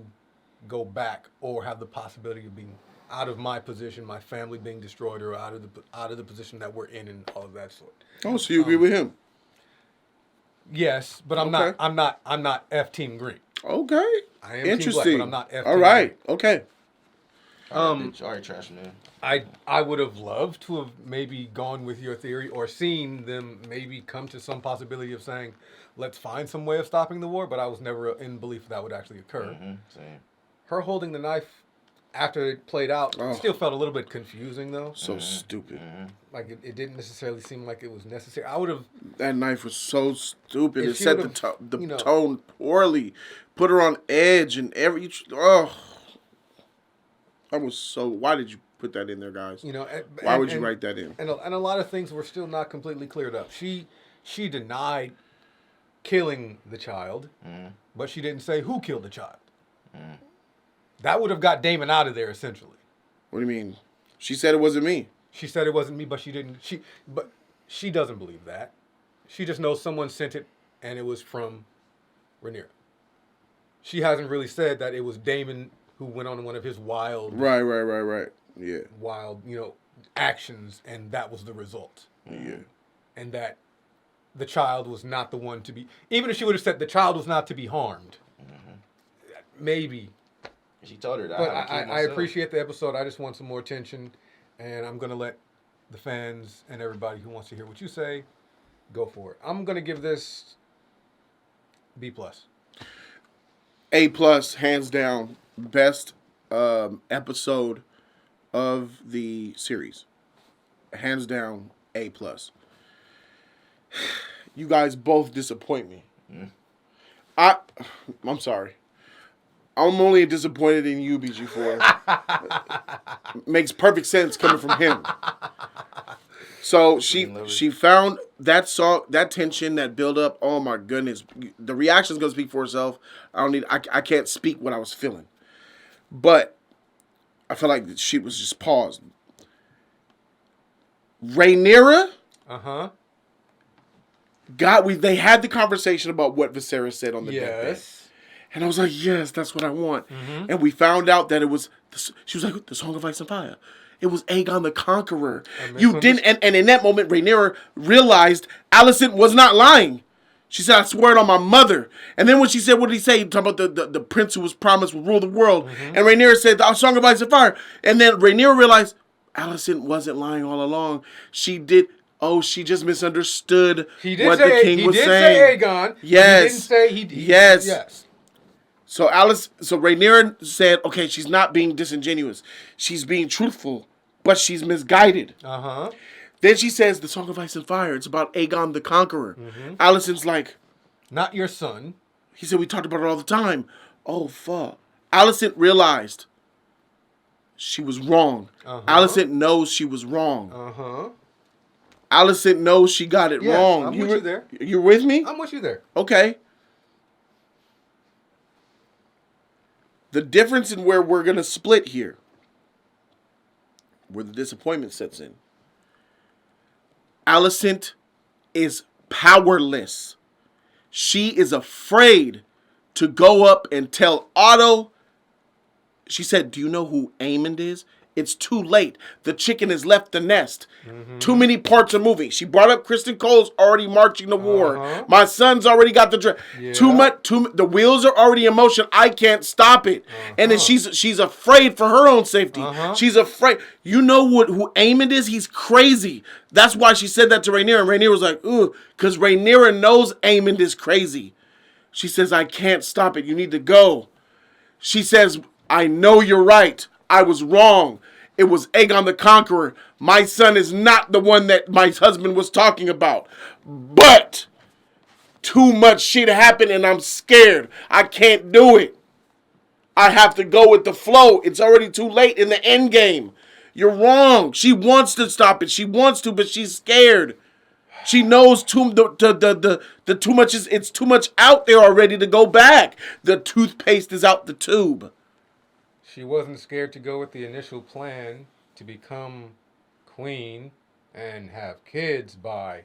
go back or have the possibility of being out of my position, my family being destroyed, or out of the position that we're in and all of that sort. Oh, so you agree with him? Yes, but I'm not F Team Green. Okay. I am Interesting. Team Black, but I'm not F All Team right. Green. Okay. Sorry, trash man. I would have loved to have maybe gone with your theory or seen them maybe come to some possibility of saying, let's find some way of stopping the war, but I was never in belief that would actually occur. Same. Her holding the knife after it played out still felt a little bit confusing, though. So stupid. Like, it didn't necessarily seem like it was necessary. I would have... That knife was so stupid. It If she set would've, the tone poorly. Put her on edge and every... Oh. I was so... Why did you put that in there, guys? Why would you write that in? And a lot of things were still not completely cleared up. She denied killing the child, but she didn't say who killed the child. That would have got Daemon out of there, essentially. What do you mean? She said it wasn't me. She said it wasn't me, but she didn't. But she doesn't believe that. She just knows someone sent it, and it was from Rhaenyra. She hasn't really said that it was Daemon who went on one of his wild... Right. Yeah. Wild, actions, and that was the result. Yeah. And that the child was not the one to be... Even if she would have said the child was not to be harmed, maybe She told her that. But I appreciate the episode. I just want some more attention, and I'm gonna let the fans and everybody who wants to hear what you say go for it. I'm gonna give this B+. A+, hands down, best episode of the series. Hands down, A+. You guys both disappoint me. I'm sorry. I'm only disappointed in you, BG4. Makes perfect sense coming from him. So she found that song, that tension, that build up. Oh my goodness, the reaction's gonna speak for itself. I can't speak what I was feeling, but I feel like the shit was just paused. Rhaenyra, they had the conversation about what Viserys said on the deathbed. And I was like, yes, that's what I want. And we found out that it was, she was like, the Song of Ice and Fire. It was Aegon the Conqueror. You didn't, and in that moment, Rhaenyra realized Alicent was not lying. She said, I swear it on my mother. And then when she said, what did he say? Talking about the prince who was promised would rule the world. And Rhaenyra said, the Song of Ice and Fire. And then Rhaenyra realized Alicent wasn't lying all along. She did. Oh, she just misunderstood what the king was saying. He did say Aegon. Yes. He didn't say he. Yes. So Rhaenyra said, okay, she's not being disingenuous. She's being truthful, but she's misguided. Then she says, the Song of Ice and Fire, it's about Aegon the Conqueror. Alicent's like, not your son. He said, we talked about it all the time. Oh, fuck. Alicent realized she was wrong. Alicent knows she was wrong. Alicent knows she got it wrong. I'm with you there. You're with me? I'm with you there. Okay. The difference in where we're going to split here, where the disappointment sets in, Alicent is powerless. She is afraid to go up and tell Otto. She said, do you know who Aemond is? It's too late. The chicken has left the nest. Too many parts are moving. She brought up Kristen Cole's already marching to war. My son's already got the dress. The wheels are already in motion. I can't stop it. And then she's afraid for her own safety. She's afraid. You know who Aemond is? He's crazy. That's why she said that to Rhaenyra. And Rhaenyra was like, ooh, because Rhaenyra knows Aemond is crazy. She says, I can't stop it. You need to go. She says, I know you're right. I was wrong. It was Aegon the Conqueror. My son is not the one that my husband was talking about. But too much shit happened and I'm scared. I can't do it. I have to go with the flow. It's already too late in the end game. You're wrong. She wants to stop it. She wants to, but she's scared. She knows too much is, it's too much out there already to go back. The toothpaste is out the tube. She wasn't scared to go with the initial plan to become queen and have kids by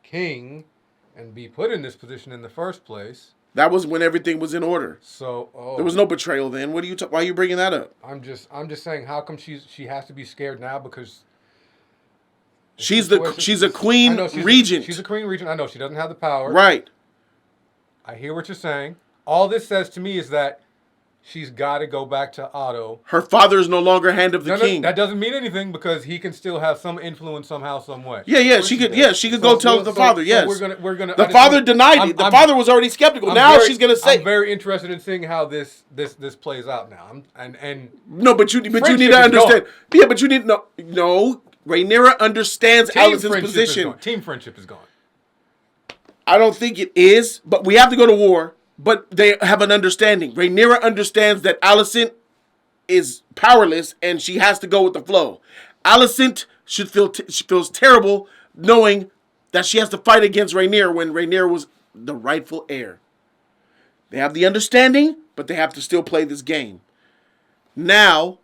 king and be put in this position in the first place. That was when everything was in order. So there was no betrayal then. What are you? Why are you bringing that up? I'm just saying, how come she has to be scared now? Because she's a queen regent. She's a queen regent. I know she doesn't have the power. Right. I hear what you're saying. All this says to me is that she's got to go back to Otto. Her father is no longer hand of the king. That doesn't mean anything because he can still have some influence somehow, some way. Yeah, she could go tell the father. Yes, we're gonna. The father denied it. The father was already skeptical. Now she's gonna say. I'm very interested in seeing how this plays out now. No, but you need to understand. Yeah, but you need no. Rhaenyra understands Alicent's position. Team friendship is gone. I don't think it is, but we have to go to war. But they have an understanding. Rhaenyra understands that Alicent is powerless and she has to go with the flow. Alicent should she feels terrible knowing that she has to fight against Rhaenyra when Rhaenyra was the rightful heir. They have the understanding, but they have to still play this game. Now,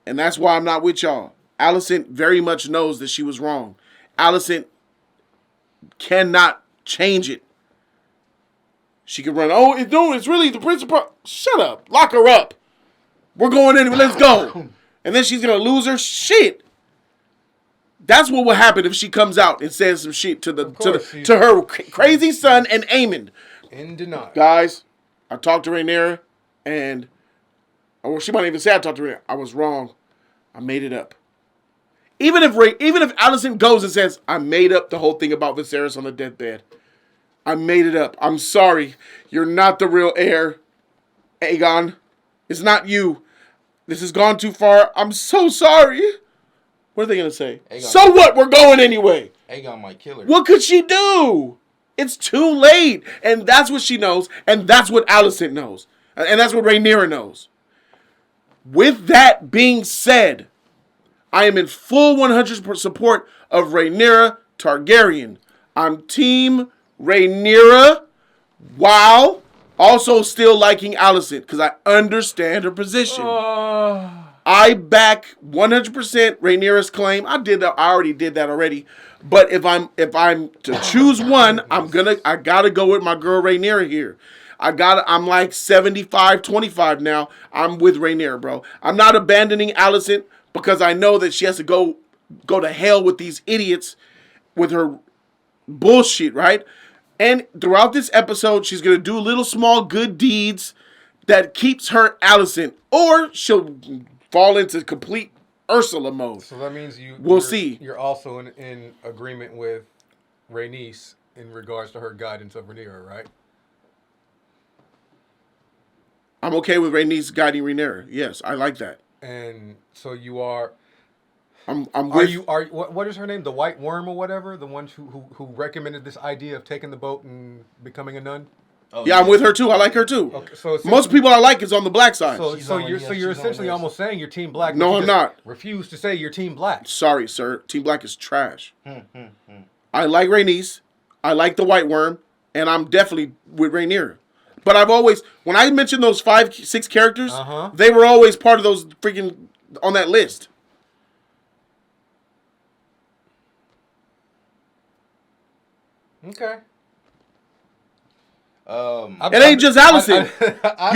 and that's why I'm not with y'all, Alicent very much knows that she was wrong. Alicent cannot change it. She could run. Oh, it's really the principal. Shut up. Lock her up. We're going in. Let's go. And then she's going to lose her shit. That's what will happen if she comes out and says some shit to her crazy son and Aemond. In denial. Guys, I talked to Rhaenyra. And, or she might even say I talked to Rhaenyra. I was wrong. I made it up. Even if Alicent goes and says, I made up the whole thing about Viserys on the deathbed. I made it up. I'm sorry. You're not the real heir, Aegon. It's not you. This has gone too far. I'm so sorry. What are they going to say? Aegon So what? We're going anyway. Aegon might kill her. What could she do? It's too late. And that's what she knows. And that's what Alicent knows. And that's what Rhaenyra knows. With that being said, I am in full 100% support of Rhaenyra Targaryen. I'm team Rhaenyra while also still liking Alicent because I understand her position. I back 100% Rhaenyra's claim. I already did that already. But if I'm to choose one, I gotta go with my girl Rhaenyra here. I'm like 75-25 now. I'm with Rhaenyra, bro. I'm not abandoning Alicent because I know that she has to go to hell with these idiots with her bullshit, right? And throughout this episode, she's going to do little small good deeds that keeps her Alicent, or she'll fall into complete Ursula mode. So that means we'll see. You're also in agreement with Rhaenys in regards to her guidance of Rhaenyra, right? I'm okay with Rhaenys guiding Rhaenyra. Yes, I like that. And so you are. I'm with. What is her name? The White Worm or whatever? The one who recommended this idea of taking the boat and becoming a nun? Oh, yeah, I'm with her too. I like her too. Okay, so most people I like is on the black side. So you're essentially almost saying you're Team Black. No, I'm not. Refuse to say you're Team Black. Sorry, sir. Team Black is trash. I like Rhaenys. I like the White Worm, and I'm definitely with Rhaenyra. But I've always, when I mentioned those 5-6 characters, they were always part of those freaking on that list. Okay. It ain't just Alicent.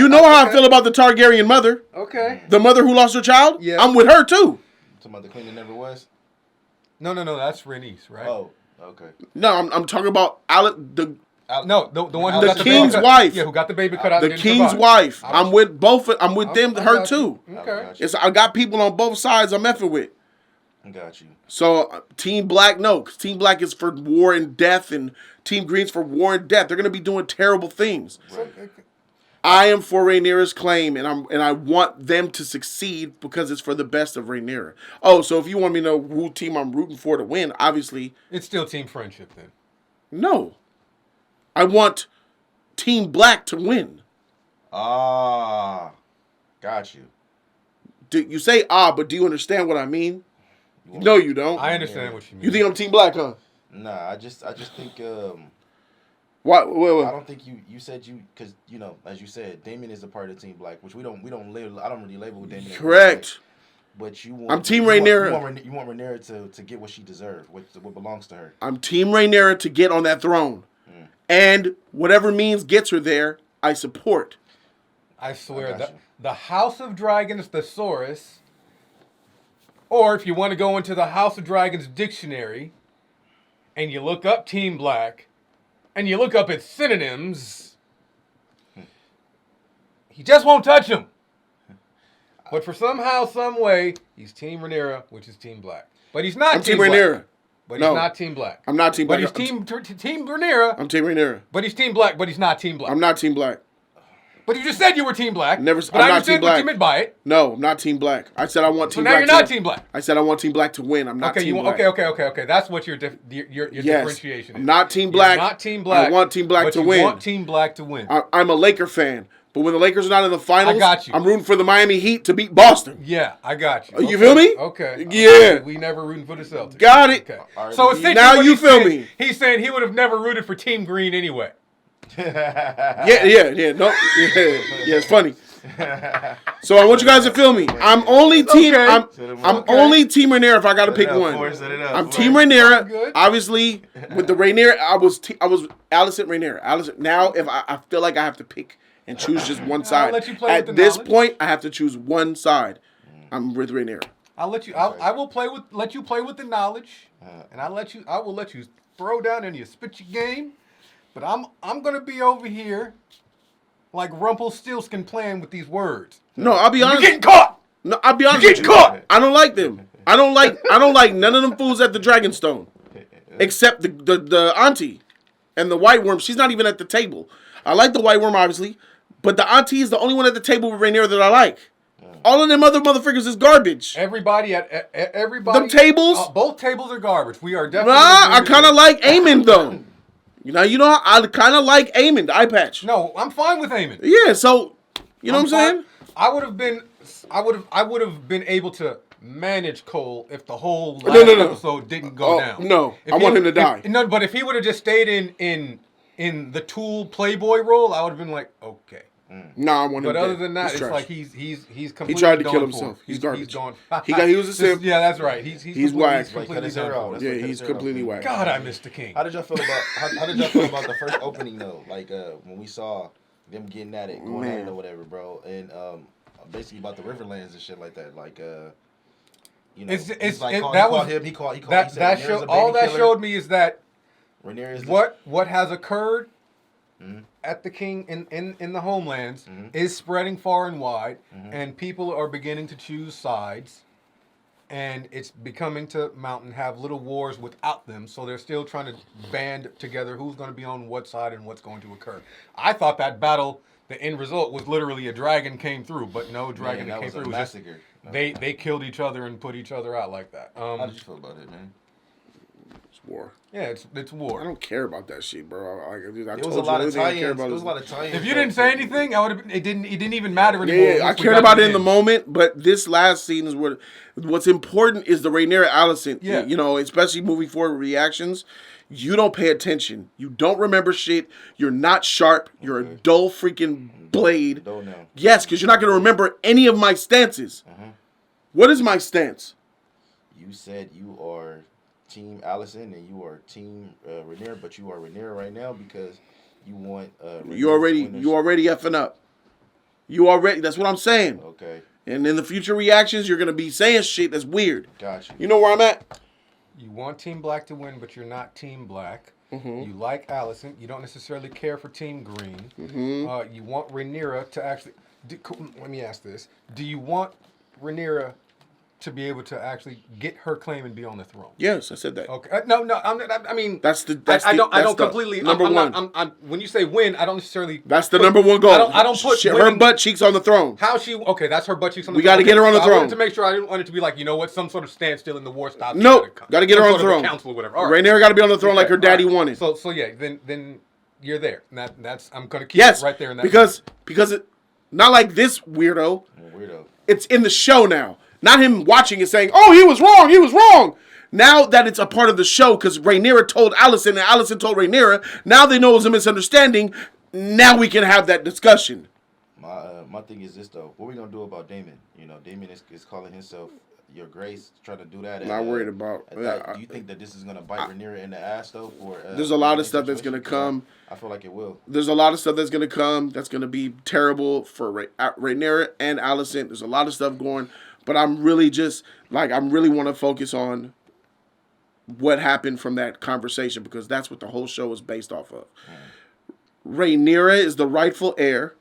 You know how I feel about the Targaryen mother. Okay. The mother who lost her child? Yeah. I'm with her too. Talking about the queen that never was? No, that's Rhaenys, right? Oh, okay. No, I'm talking about the one who the got king's the baby wife. Yeah, who got the baby cut out. The king's wife. I'm with both. I'm with them. Her too. Okay. I got people on both sides. I'm effing with. I got you. So Team Black, no, because Team Black is for war and death, and Team Green's for war and death. They're gonna be doing terrible things. Right. I am for Rhaenyra's claim, and I want them to succeed because it's for the best of Rhaenyra. Oh, so if you want me to know who team I'm rooting for to win, obviously it's still Team Friendship then. No, I want Team Black to win. Ah, got you. You say but do you understand what I mean? No, you don't. I understand what you mean. You think I'm Team Black, huh? Nah, I just think What? I don't think you said because as you said, Damon is a part of Team Black, which we don't label. I don't really label Damon. Correct. But you want. I'm Team Rhaenyra. You want Rhaenyra to get what she deserves, what belongs to her. I'm Team Rhaenyra to get on that throne, and whatever means gets her there, I support. I swear that the House of Dragons thesaurus, or if you want to go into the House of Dragons dictionary, and you look up Team Black, and you look up its synonyms, he just won't touch them. But for somehow, some way, he's Team Rhaenyra, which is Team Black. But he's not Team Black. Rhaenyra. But he's not Team Black. I'm not Team Black. But he's Team Rhaenyra. I'm Team Rhaenyra. But he's Team Black, but he's not Team Black. I'm not Team Black. But you just said you were Team Black. Never. But I understand what you meant by it. No, I'm not Team Black. I said I want Team Black. So now you're not Team Black. I said I want Team Black to win. I'm not Team Black. Okay. That's what your differentiation is. I'm not Team Black. You're not Team Black. I want Team Black to win. You want Team Black to win. I'm a Laker fan. But when the Lakers are not in the finals, I got you. I'm rooting for the Miami Heat to beat Boston. Yeah, I got you. You feel me? Okay. Yeah. We never rooting for the Celtics. Got it. Okay. So essentially, now you feel me. He's saying he would have never rooted for Team Green anyway. Yeah. No. Yeah, it's funny. So I want you guys to feel me. I'm only Team. Okay. I'm only Team Rhaenyra if I got to pick one. I'm Team Rhaenyra. Obviously, with the Rhaenyra, I was Alicent Rhaenyra. Alicent. Now, if I feel like I have to pick and choose just one side. At this point, I have to choose one side. I'm with Rhaenyra. I'll let you. I will let you play with the knowledge, and I will let you throw down and you spit your game. But I'm gonna be over here like Rumpelstiltskin playing with these words. No, I'll be honest. You're getting caught. No, I'll be honest. You're getting caught. I don't like them. I don't like none of them fools at the Dragonstone, except the auntie and the White Worm. She's not even at the table. I like the White Worm obviously, but the auntie is the only one at the table with Rhaenyra that I like. All of them other motherfuckers is garbage. Everybody at everybody. Them tables. Both tables are garbage. We are definitely. Nah, I kind of like Aemon though. You know, I kind of like Aemon, the eye patch. No, I'm fine with Aemon. Yeah, so you know what I'm saying? I would have been able to manage Cole if the whole last episode didn't go down. No, I want him to die. No, but if he would have just stayed in the Tool Playboy role, I would have been like, okay. Nah, I want him. But dead. other than that, He's it's trash. like he's completely. He tried to gone kill for himself. it. He's garbage. He's gone. He was a simp. Yeah, that's right. He's whack. completely done for it. Yeah, he's completely whack. God, I missed the king. How did y'all feel about how did y'all feel about the first opening though? Like when we saw them getting at it, going at it or whatever, bro, and basically about the Riverlands and shit like that. Like you know, he called that showed all that showed me is that Rhaenyra is what has occurred at the king in the homelands is spreading far and wide, and people are beginning to choose sides, and it's becoming to mount and have little wars without them. So they're still trying to band together who's going to be on what side and what's going to occur. I thought that battle, the end result was literally a dragon came through, but no dragon that came through. It was just, they killed each other and put each other out like that. How did you feel about it, man? It's war. Yeah, it's war. I don't care about that shit, bro. It was a lot of tie-ins. If you didn't say anything, I would have. It didn't even matter anymore. Yeah, I cared about it in the moment, but this last scene is what's important is the Rhaenyra Alicent. Yeah. You know, especially moving forward with reactions. You don't pay attention. You don't remember shit. You're not sharp. You're a dull freaking blade. Don't know. Yes, because you're not going to remember any of my stances. What is my stance? You said you are Team Alicent and you are Team Rhaenyra, but you are Rhaenyra right now because you want. You already effing up. That's what I'm saying. Okay. And in the future reactions, you're gonna be saying shit that's weird. Gotcha. You know where I'm at? You want Team Black to win, but you're not Team Black. You like Alicent. You don't necessarily care for Team Green. You want Rhaenyra to actually. Let me ask this: do you want Rhaenyra to be able to actually get her claim and be on the throne? Yes, I said that. Okay. No. I mean, I don't completely. Number one. When you say win, I don't necessarily. That's the number one goal. I don't put her butt cheeks on the throne. How she? Okay, that's her butt cheeks on the we throne. We got to get her on the throne. I wanted to make sure I didn't want it to be like, you know what, some sort of standstill in the war stops. Nope. Got to get her on the throne. Council or whatever. All right. Rhaenyra got to be on the throne like her daddy wanted. So yeah, then you're there. And that's I'm gonna keep it right there in that. Because it not like this weirdo. It's in the show now. Not him watching it saying, "Oh, he was wrong. He was wrong." Now that it's a part of the show, because Rhaenyra told Alicent and Alicent told Rhaenyra, now they know it was a misunderstanding. Now we can have that discussion. My thing is this though. What are we gonna do about Daemon? You know, Daemon is calling himself Your Grace, trying to do that. Not worried about. Do you think that this is gonna bite Rhaenyra in the ass though? There's a lot of stuff that's gonna come. I feel like it will. There's a lot of stuff that's gonna come. That's gonna be terrible for Rhaenyra and Alicent. There's a lot of stuff going. But I'm really want to focus on what happened from that conversation because that's what the whole show is based off of. Rhaenyra is the rightful heir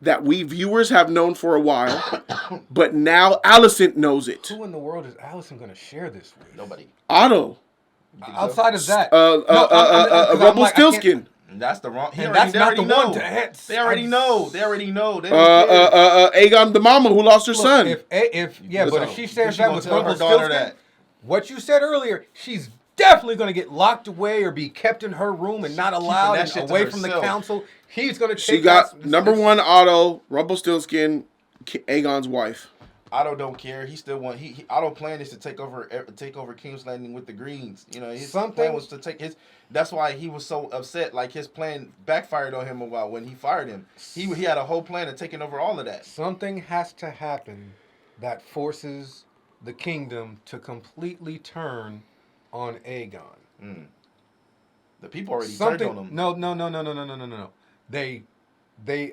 that we viewers have known for a while, but now Alicent knows it. Who in the world is Alicent going to share this with? Nobody. Otto. Outside of that. Rumpelstiltskin. That's the wrong. They already know. They already know. Aegon, the mama who lost her son. But if she shares that with Rumpelstiltskin, what you said earlier, she's definitely going to get locked away or be kept in her room and not allowed and away from the council. He's going to take. She got number one Otto, Rumpelstiltskin, Aegon's wife. Otto don't care. He still want Otto plan is to take over King's Landing with the Greens. You know, his plan was to take his. That's why he was so upset. Like his plan backfired on him about when he fired him. He had a whole plan of taking over all of that. Something has to happen that forces the kingdom to completely turn on Aegon. The people already turned on him. No. They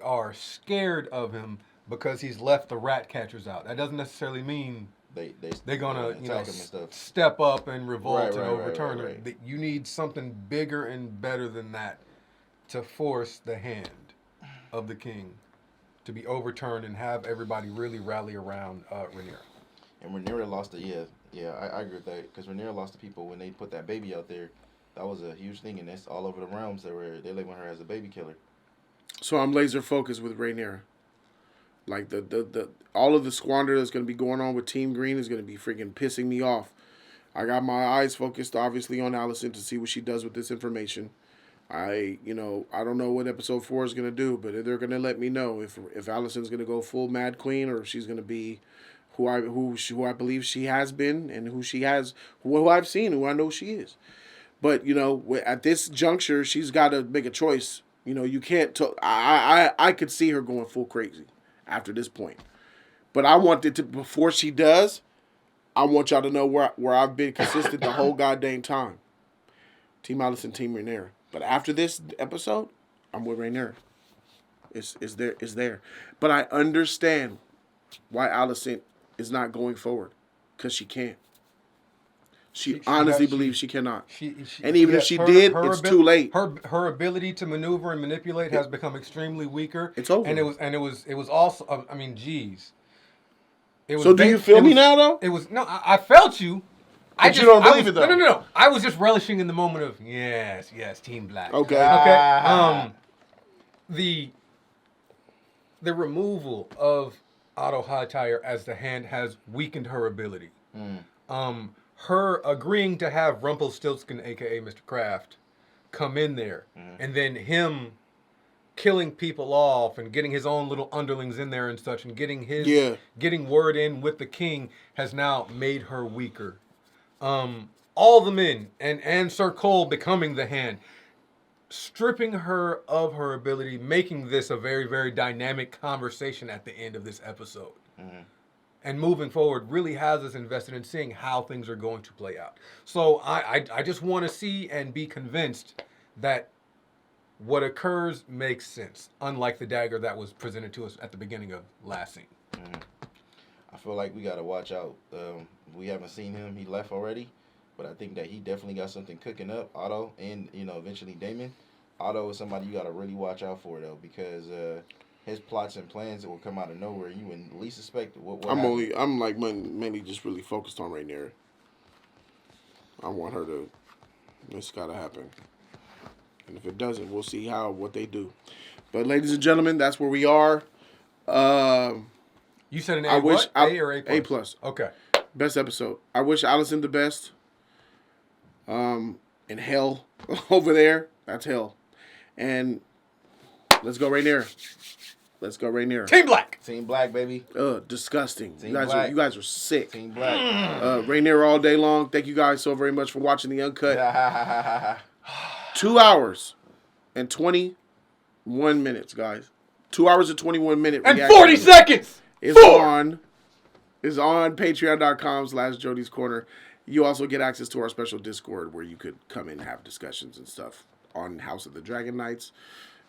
are scared of him. Because he's left the rat catchers out. That doesn't necessarily mean they're gonna step up and revolt and overturn it. You need something bigger and better than that to force the hand. of the king to be overturned and have everybody really rally around Rhaenyra. And Rhaenyra lost I agree with that, because Rhaenyra lost the people when they put that baby out there. That was a huge thing, and that's all over the realms. They labeling her as a baby killer. So I'm laser focused with Rhaenyra. Like the all of the squander that's going to be going on with Team Green is going to be freaking pissing me off. I got my eyes focused obviously on Alicent to see what she does with this information. I don't know what episode 4 is going to do, but they're going to let me know if Alicent's going to go full Mad Queen or if she's going to be who I believe she has been and who I've seen, who I know she is. But at this juncture, she's got to make a choice. You can't. I could see her going full crazy after this point. But I want it to, before she does, I want y'all to know where I've been consistent the whole goddamn time. Team Alicent, Team Rhaenyra. But after this episode, I'm with Rhaenyra. It's there. But I understand why Alicent is not going forward. Because she can't. She honestly believes she cannot. And even if she did, it's too late. Her ability to maneuver and manipulate has become extremely weaker. It's over. And it was also, I mean, geez. So do you feel me now, though? It was, no, I felt you. But you don't believe it, though? No. I was just relishing in the moment of, yes, Team Black. Okay. The removal of Otto Hightower as the Hand has weakened her ability. Her agreeing to have Rumpelstiltskin, a.k.a. Mr. Kraft, come in there, and then him killing people off and getting his own little underlings in there and such, and getting word in with the king has now made her weaker. All the men and Sir Cole becoming the Hand, stripping her of her ability, making this a very, very dynamic conversation at the end of this episode. And moving forward really has us invested in seeing how things are going to play out. So I just want to see and be convinced that what occurs makes sense, unlike the dagger that was presented to us at the beginning of last scene. I feel like we got to watch out. We haven't seen him. He left already. But I think that he definitely got something cooking up, Otto, and, eventually Daemon. Otto is somebody you got to really watch out for, though, because his plots and plans that will come out of nowhere, you wouldn't least suspect I'm mainly just really focused on Rhaenyra. I want her to, it's got to happen. And if it doesn't, we'll see what they do. But ladies and gentlemen, that's where we are. You said an A, A or A+? A+. Okay. Best episode. I wish Alicent the best. In hell over there. That's hell. And let's go Rhaenyra. Let's go Rhaenyra. Team Black. Team Black, baby. Disgusting. Team you Black. guys are sick. Team Black. Rhaenyra all day long. Thank you guys so very much for watching the Uncut. 2 hours and 21 minutes, guys. 2 hours and 21 minutes. And 40 seconds. Is on patreon.com/Jody's Corner. You also get access to our special Discord where you could come in and have discussions and stuff on House of the Dragon Knights.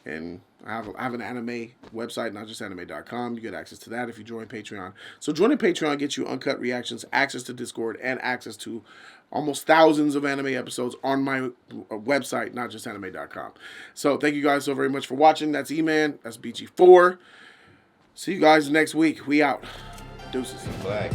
And I have an anime website, notjustanime.com. You get access to that if you join Patreon. So joining Patreon gets you uncut reactions, access to Discord, and access to almost thousands of anime episodes on my website, notjustanime.com. So thank you guys so very much for watching. That's E-Man. That's BG4. See you guys next week. We out. Deuces. Black.